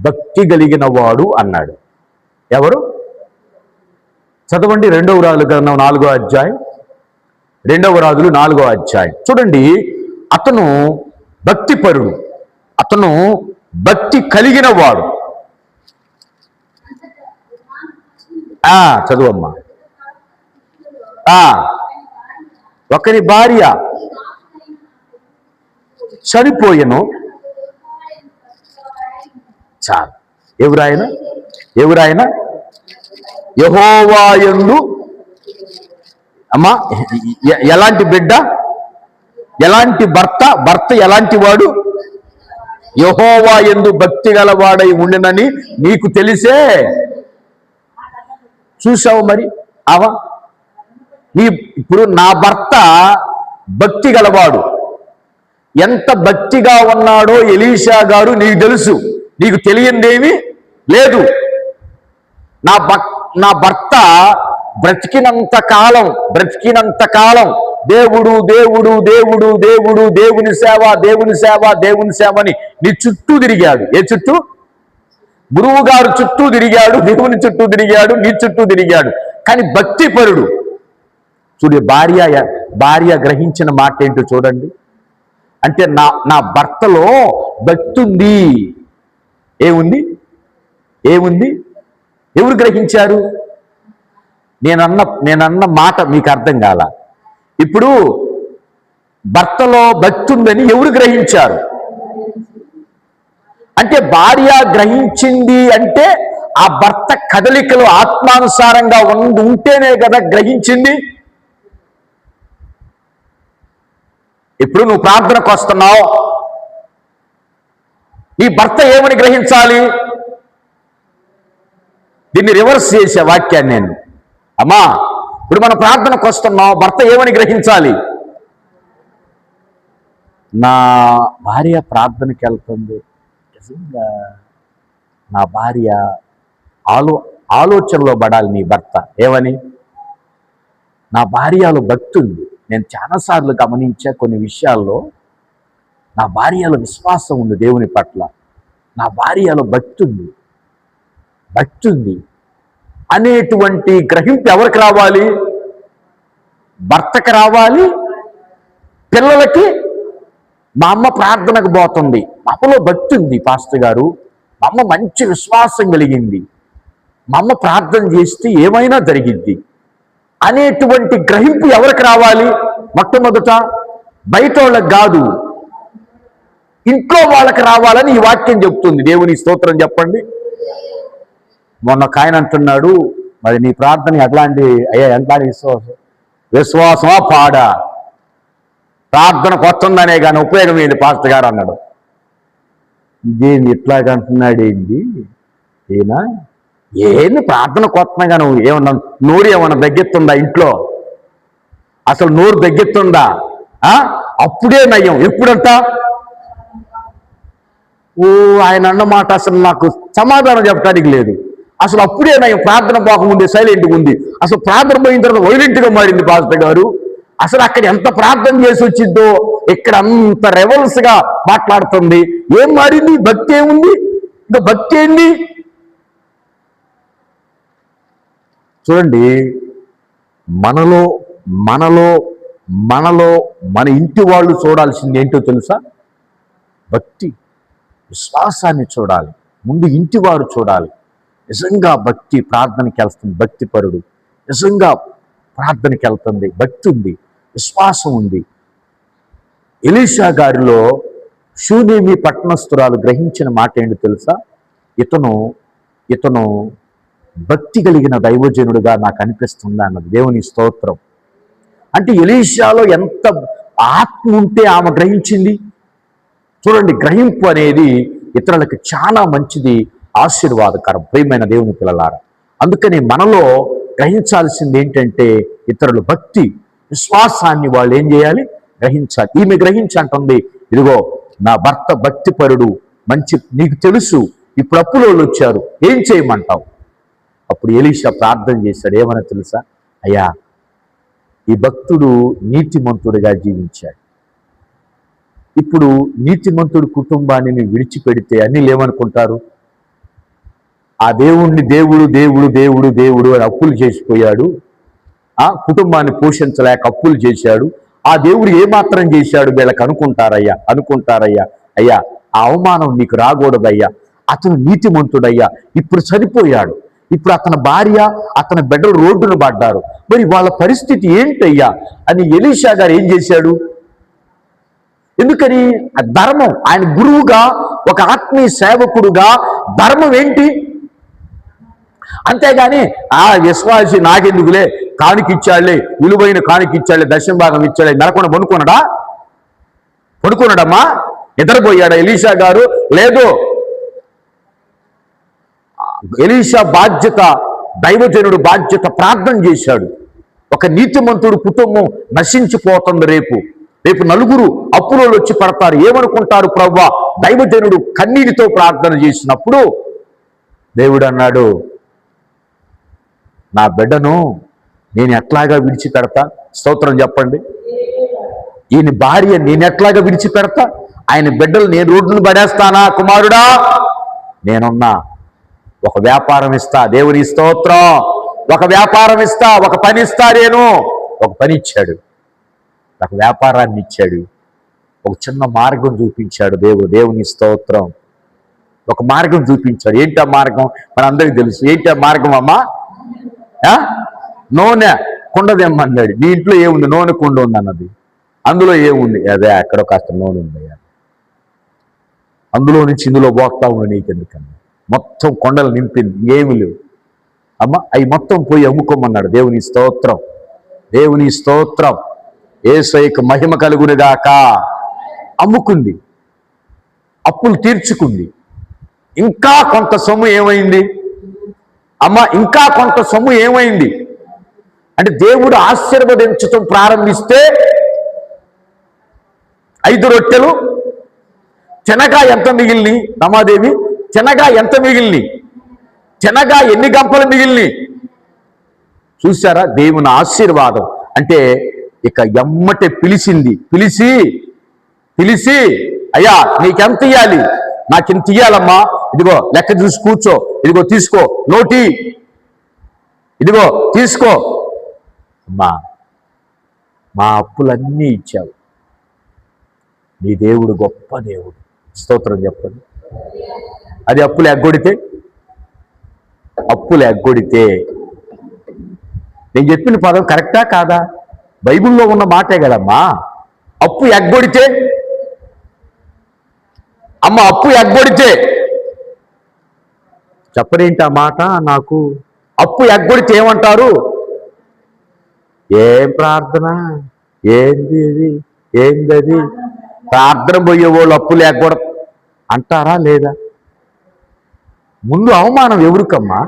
భక్తి కలిగిన వాడు అన్నాడు. ఎవరు? చదవండి 2వ రాజుల గ్రంథం 4వ అధ్యాయం. 2వ రాజులు 4వ అధ్యాయం చూడండి. అతను భక్తిపరుడు, అతను భక్తి కలిగిన వాడు. చదువమ్మా. ఒకని భార్య చనిపోయెను. చాలు. ఎవరాయన? యెహోవా యందు అమ్మా, ఎలాంటి బిడ్డ, ఎలాంటి భర్త ఎలాంటి వాడు? యెహోవా యందు భక్తి గలవాడై ఉండినని నీకు తెలిసే. చూసావు మరి ఇప్పుడు నా భర్త భక్తి గలవాడు. ఎంత భక్తిగా ఉన్నాడో ఎలీషా గారు నీకు తెలుసు, నీకు తెలియందేమీ లేదు. నా భర్త బ్రతికినంత కాలం దేవుడు దేవుడు దేవుడు దేవుడు దేవుని సేవ దేవుని సేవ దేవుని సేవ అని నీ చుట్టూ తిరిగాడు. ఏ చుట్టూ? గురువు గారు చుట్టూ తిరిగాడు, దేవుని చుట్టూ తిరిగాడు, నీ చుట్టూ తిరిగాడు. కానీ భక్తిపరుడు చూడు, భార్య గ్రహించిన మాట ఏంటో చూడండి. అంటే నా భర్తలో భక్తి ఉంది. ఏముంది? ఎవరు గ్రహించారు? నేనన్న మాట మీకు అర్థం కాల. ఇప్పుడు భర్తలో భక్తి ఉందని ఎవరు గ్రహించారు? అంటే భార్య గ్రహించింది అంటే ఆ భర్త కదలికలు ఆత్మానుసారంగా ఉంటేనే కదా గ్రహించింది. ఇప్పుడు నువ్వు ప్రార్థనకు వస్తున్నావు, ఈ భర్త ఏమని గ్రహించాలి? దీన్ని రివర్స్ చేసే వాక్యాన్ని నేను, అమ్మా ఇప్పుడు మనం ప్రార్థనకు వస్తున్నాం, భర్త ఏమని గ్రహించాలి? నా భార్య ప్రార్థనకి వెళ్తుంది, నిజంగా నా భార్య ఆలోచనలో పడాలి నీ భర్త. ఏమని? నా భార్యలో భక్తి ఉంది. నేను చాలాసార్లు గమనించా కొన్ని విషయాల్లో, నా భార్యలో విశ్వాసం ఉంది దేవుని పట్ల, నా భార్యలో భక్తి ఉంది అనేటువంటి గ్రహింపు ఎవరికి రావాలి? భర్తకి రావాలి, పిల్లలకి. మా అమ్మ ప్రార్థనకు పోతుంది, మా అమ్మలో భక్తి ఉంది పాస్టర్ గారు, మా అమ్మ మంచి విశ్వాసం కలిగింది, మా అమ్మ ప్రార్థన చేస్తే ఏమైనా జరిగిద్ది అనేటువంటి గ్రహింపు ఎవరికి రావాలి? మొట్టమొదట బయట వాళ్ళకి కాదు, ఇంట్లో వాళ్ళకి రావాలని ఈ వాక్యం చెప్తుంది. దేవుని స్తోత్రం చెప్పండి. మొన్న ఒక ఆయన అంటున్నాడు, మరి నీ ప్రార్థన ఎట్లాంటి అయ్యా, ఎట్లాంటి విశ్వాసమా పాడా? ప్రార్థనకు వస్తుందనే కానీ ఉపయోగం ఏంది పాస్టర్ గారు అన్నాడు. ఇదేంది ఇట్లాగంటున్నాడు ఏంది ఈయన? ఏంది ప్రార్థనకు వస్తున్నా నువ్వు ఏమన్నా నోరు ఏమన్నా దగ్గెత్తుందా ఇంట్లో? అసలు నోరు దగ్గెత్తుందా? అప్పుడే నయం. ఎప్పుడంట? ఓ ఆయన అన్నమాట అసలు నాకు సమాధానం చెప్పడానికి లేదు. అసలు అప్పుడే నయం, ప్రార్థన పోకముందే సైలెంట్గా ఉంది. అసలు ప్రార్థన పోయిన తర్వాత వైలెంట్గా మారింది పాస్టర్ గారు. అసలు అక్కడ ఎంత ప్రార్థన చేసి వచ్చిందో ఇక్కడ అంత రెవల్స్గా మాట్లాడుతుంది. ఏం మారింది? భక్తి ఏముంది? ఇంకా భక్తి ఏంది? చూడండి, మనలో మన ఇంటి వాళ్ళు చూడాల్సింది ఏంటో తెలుసా? భక్తి, విశ్వాసాన్ని చూడాలి. ముందు ఇంటి వారు చూడాలి. నిజంగా భక్తి ప్రార్థనకి వెళ్తుంది, భక్తిపరుడు నిజంగా ప్రార్థనకి వెళ్తుంది, భక్తి ఉంది, విశ్వాసం ఉంది. ఎలీషా గారిలో షూనేమి పట్టణస్థురాలు గ్రహించిన మాట ఏంటో తెలుసా? ఇతను భక్తి కలిగిన దైవజనుడుగా నాకు అనిపిస్తుంది అన్నది. దేవుని స్తోత్రం. అంటే ఎలీషాలో ఎంత ఆత్మ ఉంటే ఆమె గ్రహించింది. చూడండి, గ్రహింపు అనేది ఇతరులకు చాలా మంచిది, ఆశీర్వాదకరం. ప్రియమైన దేవుని పిల్లలారా, అందుకని మనలో గ్రహించాల్సింది ఏంటంటే ఇతరుల భక్తి, విశ్వాసాన్ని వాళ్ళు ఏం చేయాలి? గ్రహించాలి. ఈమె గ్రహించంటుంది, ఇదిగో నా భర్త భక్తిపరుడు, మంచి, నీకు తెలుసు ఇప్పుడు అప్పులోళ్ళు వచ్చారు, ఏం చేయమంటావు? అప్పుడు ఎలీషా ప్రార్థన చేశాడు. ఏమన్నా తెలుసా? అయ్యా, ఈ భక్తుడు నీతిమంతుడిగా జీవించాడు. ఇప్పుడు నీతిమంతుడి కుటుంబాన్ని విడిచిపెడితే అన్ని ఏమనుకుంటారు? ఆ దేవుణ్ణి దేవుడు దేవుడు దేవుడు దేవుడు అని అప్పులు చేసిపోయాడు, ఆ కుటుంబాన్ని పోషించలేక అప్పులు చేశాడు, ఆ దేవుడు ఏమాత్రం చేశాడు వీళ్ళకి అనుకుంటారయ్యా. అయ్యా, ఆ అవమానం నీకు రాకూడదయ్యా. అతను నీతిమంతుడయ్యా, ఇప్పుడు చనిపోయాడు, ఇప్పుడు అతని భార్య అతని బిడ్డలు రోడ్డును పడ్డారు, మరి వాళ్ళ పరిస్థితి ఏంటయ్యా అని ఎలీషా గారు ఏం చేశాడు? ఎందుకని? ధర్మం. ఆయన గురువుగా, ఒక ఆత్మీయ సేవకుడుగా ధర్మం ఏంటి? అంతేగాని ఆ విశ్వాసి నాకెందుకులే, కానికిచ్చాళ్లే, విలువైన కానికిచ్చాళ్లే, దశమ భాగం ఇచ్చాడే, నరకుండా పడుకున్నాడమ్మా? నిద్రపోయాడా ఎలీషా గారు? లేదు. ఎలీషా బాధ్యత, దైవజనుడు బాధ్యత, ప్రార్థన చేశాడు. ఒక నీతిమంతుడు కుటుంబం నశించిపోతుంది. రేపు నలుగురు అప్పులో వచ్చి పడతారు, ఏమనుకుంటారు ప్రభువా? దైవజనుడు కన్నీటితో ప్రార్థన చేసినప్పుడు దేవుడు అన్నాడు, నా బిడ్డను నేను ఎట్లాగా విడిచిపెడతా? స్తోత్రం చెప్పండి. ఈయన భార్య నేను ఎట్లాగా విడిచిపెడతా? ఆయన బిడ్డలు నేను రోడ్డును పడేస్తానా? కుమారుడా నేనున్నా, ఒక వ్యాపారం ఇస్తా. దేవుని స్తోత్రం. ఒక వ్యాపారం ఇస్తా, ఒక పని ఇస్తా. నేను ఒక పని ఇచ్చాడు, ఒక వ్యాపారాన్ని ఇచ్చాడు, ఒక చిన్న మార్గం చూపించాడు దేవుని స్తోత్రం. ఒక మార్గం చూపించాడు. ఏంటి ఆ మార్గం? మనందరికీ తెలుసు. ఏంటి ఆ మార్గం అమ్మా? నూనె కుండ తెమ్మన్నాడు. నీ ఇంట్లో ఏముంది? నూనె కుండ ఉంది అన్నది. అందులో ఏముంది? అదే ఎక్కడో కాస్త నూనె ఉంది. అందులో నుంచి ఇందులో పోతా ఉంది. నీకెందుకన్నా మొత్తం కొండలు నింపింది, ఏమి లేవు అమ్మ. అవి మొత్తం పోయి అమ్ముకోమన్నాడు. దేవుని స్తోత్రం, దేవుని స్తోత్రం. యేసయ్యకు మహిమ కలుగునుగాక. అమ్ముకుంది, అప్పులు తీర్చుకుంది. ఇంకా కొంత సొమ్ము ఏమైంది అమ్మ? ఇంకా కొంత సొమ్ము ఏమైంది అంటే దేవుడు ఆశీర్వదించటం ప్రారంభిస్తే 5 రొట్టెలు తినగా ఎంత మిగిలిని? రమాదేవి తినగా ఎంత మిగిలిని? తినగా ఎన్ని గంపలు మిగిలిని? చూసారా దేవుని ఆశీర్వాదం అంటే? ఇక ఎమ్మటే పిలిచింది. పిలిచి అయ్యా నీకెంత ఇయ్యాలి? నాకింత ఇయ్యాలమ్మా. ఇదిగో లెక్క చూసి కూర్చో. ఇదిగో తీసుకో, నోటి ఇదిగో తీసుకో. అమ్మా, మా అప్పులన్నీ ఇచ్చావు. నీ దేవుడు గొప్ప దేవుడు. స్తోత్రం చెప్పండి. అది అప్పులు ఎగ్గొడితే నేను చెప్పిన పదం కరెక్టా కాదా? బైబిల్లో ఉన్న మాటే కదమ్మా. అప్పు ఎగ్గొడితే అమ్మ, అప్పు ఎగ్గొడితే చెప్పరేంటి ఆ మాట నాకు? అప్పు ఎగ్గొడితే ఏమంటారు? ఏం ప్రార్థన? ఏంది ఇది? ఏందది? ప్రార్థన పోయేవాళ్ళు అప్పులు ఎగ్గొడ అంటారా లేదా? ముందు అవమానం ఎవరికమ్మా?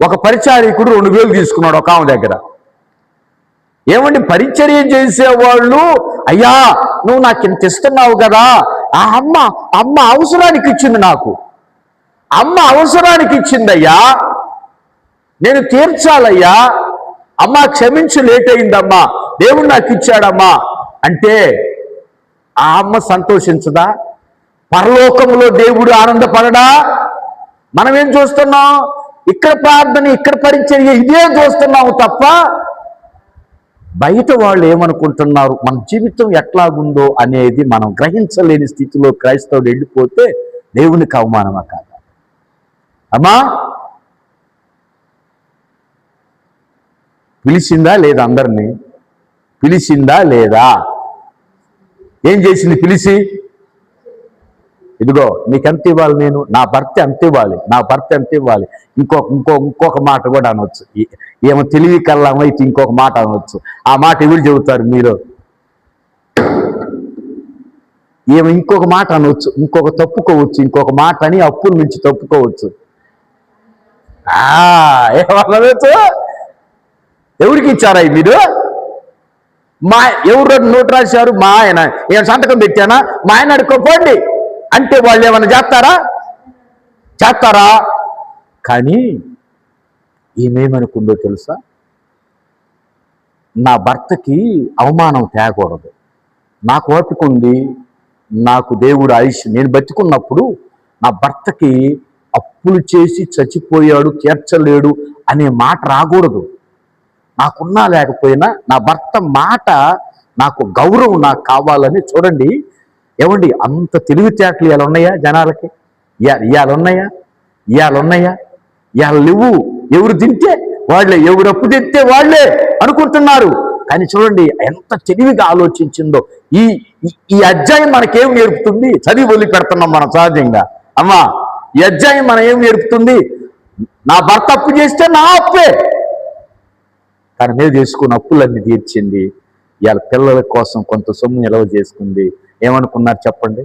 ఒక పరిచారికుడు 2000 తీసుకున్నాడు ఒక ఆమె దగ్గర. ఏమండి, పరిచర్య చేసేవాళ్ళు, అయ్యా నువ్వు నాకు ఇంత ఇస్తున్నావు కదా, ఆ అమ్మ అవసరానికి ఇచ్చింది నాకు. అమ్మ అవసరానికి ఇచ్చిందయ్యా, నేను తీర్చాలయ్యా. అమ్మా క్షమించు, లేట్ అయిందమ్మా, దేవుడు నాకు ఇచ్చాడమ్మా అంటే ఆ అమ్మ సంతోషించదా? పరలోకంలో దేవుడు ఆనందపడడా? మనం ఏం చూస్తున్నాం? ఇక్కడ ప్రార్థన, ఇక్కడ పరిచర్య, ఇదే చూస్తున్నాము తప్ప బయట వాళ్ళు ఏమనుకుంటున్నారు, మన జీవితం ఎట్లాగుందో అనేది మనం గ్రహించలేని స్థితిలో క్రైస్తవుడు వెళ్ళిపోతే దేవునికి అవమానమా కాదా? అమ్మా పిలిచిందా లేదా? అందరినీ పిలిచిందా లేదా? ఏం చేసింది పిలిచి? ఇదిగో నీకెంత ఇవ్వాలి? నేను నా భర్త ఎంత ఇవ్వాలి? నా భర్త ఎంత ఇవ్వాలి? ఇంకొక మాట కూడా అనవచ్చు. ఏమో తెలివి కల్లామైతే ఇంకొక మాట అనవచ్చు. ఆ మాట ఎవరు చెబుతారు? మీరు. ఏమో ఇంకొక మాట అనవచ్చు, తప్పుకోవచ్చు, ఇంకొక మాట అని అప్పుల నుంచి తప్పుకోవచ్చు. ఏమనవచ్చు? ఎవరికి ఇచ్చారా మీరు? ఎవరు నోటు రాశారు? మా ఆయన. ఏం సంతకం పెట్టానా? మా ఆయన అడుక్కోపోండి అంటే వాళ్ళు ఏమైనా చేస్తారా? కానీ ఏమేమనుకుందో తెలుసా? నా భర్తకి అవమానం తేకూడదు, నాకు ఓపిక ఉంది, నాకు దేవుడు ఆయుష్, నేను బతికున్నప్పుడు నా భర్తకి అప్పులు చేసి చచ్చిపోయాడు, తీర్చలేడు అనే మాట రాకూడదు. నాకున్నా లేకపోయినా నా భర్త మాట నాకు గౌరవం నాకు కావాలని. చూడండి ఏమండి, అంత తెలివితేటలు ఇవాళ ఉన్నాయా జనాలకి? ఇవాళ ఉన్నాయా? ఇవాళ లేవు. ఎవరు తింటే వాళ్ళే, ఎవరు అప్పు తింటే వాళ్ళే అనుకుంటున్నారు. కానీ చూడండి ఎంత తెలివిగా ఆలోచించిందో. ఈ అధ్యాయం మనకేం నేర్పుతుంది? చదివి వదిలి పెడుతున్నాం మనం సహజంగా. అమ్మా, ఈ అధ్యాయం మనం ఏం నేర్పుతుంది? నా భర్త అప్పు చేస్తే నా అప్పే, తన మీద చేసుకున్న అప్పులన్నీ తీర్చింది. ఇవాళ పిల్లల కోసం కొంత సొమ్ము నిల్వ చేసుకుంది. ఏమనుకున్నారు చెప్పండి?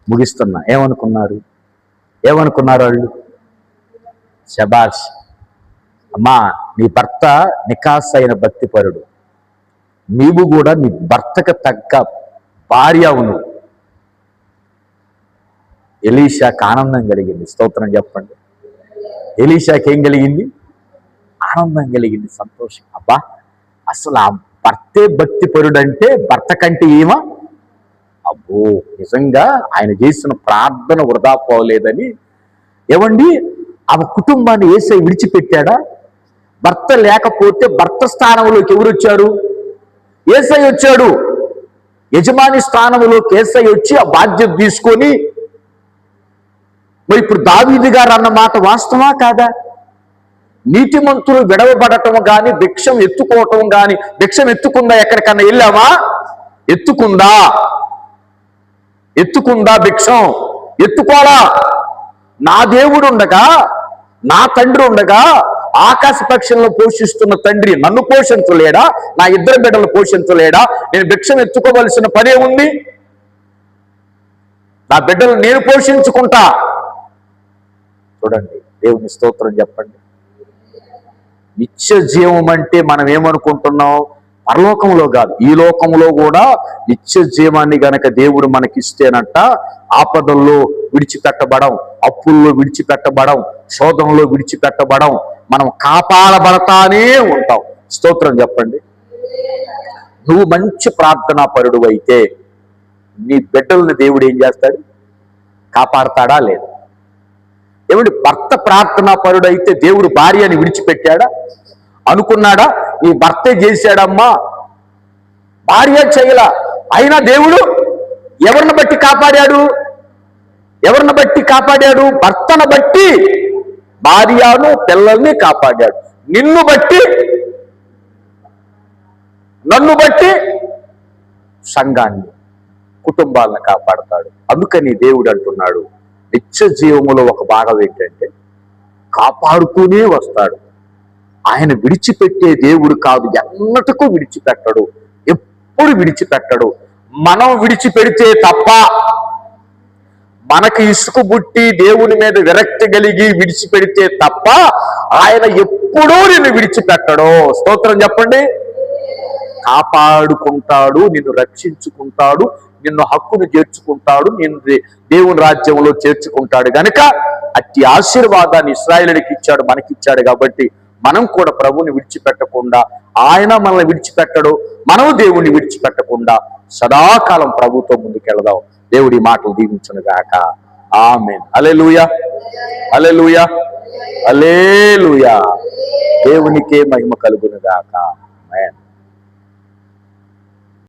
ముగిస్తున్నా. ఏమనుకున్నారు వాళ్ళు? శబాష్ అమ్మా, నీ భర్త నికాస్ అయిన భక్తిపరుడు, నీవు కూడా నీ భర్తకు తగ్గ భార్య అవును. ఎలీషాకి ఆనందం కలిగింది. స్తోత్రం చెప్పండి. ఎలీషాకి ఏం కలిగింది? ఆనందం కలిగింది, సంతోషం. అబ్బా, అసలు ఆ భర్తే భక్తి పరుడంటే భర్త కంటే ఏమా, అబ్బో, నిజంగా ఆయన చేసిన ప్రార్థన వృధా పోలేదని. ఏమండి, ఆమె కుటుంబాన్ని యేసయ్య విడిచిపెట్టాడా? భర్త లేకపోతే భర్త స్థానంలోకి ఎవరు వచ్చారు? యేసయ్య వచ్చాడు. యజమాని స్థానంలోకి యేసయ్య వచ్చి ఆ బాధ్యత తీసుకొని, మరి ఇప్పుడు దావీదు గారు అన్న మాట వాస్తవా కాదా? నీతిమంతులు విడవబడటం గాని, భిక్షం ఎత్తుకోవటం గాని, భిక్షం ఎత్తుకుందా? ఎక్కడికన్నా వెళ్ళామా? ఎత్తుకుందా భిక్షం? ఎత్తుకోలా. నా దేవుడు ఉండగా, నా తండ్రి ఉండగా, ఆకాశ పక్షులను పోషిస్తున్న తండ్రి నన్ను పోషించలేడా? నా ఇద్దరు బిడ్డలను పోషించలేడా? నేను భిక్షం ఎత్తుకోవలసిన పనే ఉంది? నా బిడ్డలు నేను పోషించుకుంటా. చూడండి, దేవుని స్తోత్రం చెప్పండి. నిత్య జీవం అంటే మనం ఏమనుకుంటున్నాం? పరలోకంలో కాదు, ఈ లోకంలో కూడా నిత్య జీవాన్ని గనక దేవుడు మనకిస్తేనట, ఆపదల్లో విడిచిపెట్టబడం, అప్పుల్లో విడిచిపెట్టబడం, శోధనలో విడిచిపెట్టబడం, మనం కాపాడబడతానే ఉంటాం. స్తోత్రం చెప్పండి. నువ్వు మంచి ప్రార్థనా పరుడు అయితే నీ బిడ్డల్ని దేవుడు ఏం చేస్తాడు? కాపాడతాడా లేదా? ఏమిటి, భర్త ప్రార్థనా పరుడైతే దేవుడు భార్యని విడిచిపెట్టాడా? అనుకున్నాడా? ఈ భర్తే చేశాడమ్మా, భార్య చేయలా. అయినా దేవుడు ఎవరిని బట్టి కాపాడాడు? భర్తను బట్టి భార్యను, పిల్లల్ని కాపాడాడు. నిన్ను బట్టి, నన్ను బట్టి సంఘాన్ని, కుటుంబాలను కాపాడతాడు. అందుకని దేవుడు అంటున్నాడు, నిత్య జీవములో ఒక భాగం ఏంటంటే కాపాడుతూనే వస్తాడు. ఆయన విడిచిపెట్టే దేవుడు కాదు, ఎన్నటికూ విడిచిపెట్టడు, ఎప్పుడు విడిచిపెట్టడు. మనం విడిచిపెడితే తప్ప, మనకి ఇసుకు బుట్టి దేవుని మీద విరక్తి కలిగి విడిచిపెడితే తప్ప ఆయన ఎప్పుడూ నిన్ను విడిచిపెట్టడు. స్తోత్రం చెప్పండి. కాపాడుకుంటాడు, నిన్ను రక్షించుకుంటాడు, నిన్ను హక్కును చేర్చుకుంటాడు, నిన్ను దేవుని రాజ్యంలో చేర్చుకుంటాడు. గనుక అట్టి ఆశీర్వాదాన్ని ఇశ్రాయేలుకి ఇచ్చాడు, మనకిచ్చాడు. కాబట్టి మనం కూడా ప్రభువుని విడిచిపెట్టకుండా, ఆయన మనల్ని విడిచిపెట్టడు, మనం దేవుణ్ణి విడిచిపెట్టకుండా సదాకాలం ప్రభుతో ముందుకెళదాం. దేవుడి మాటలు దీవించును గాక. ఆమేన్. హల్లెలూయా, హల్లెలూయా, హల్లెలూయా. దేవునికే మహిమ కలుగును గాక. ఆమేన్.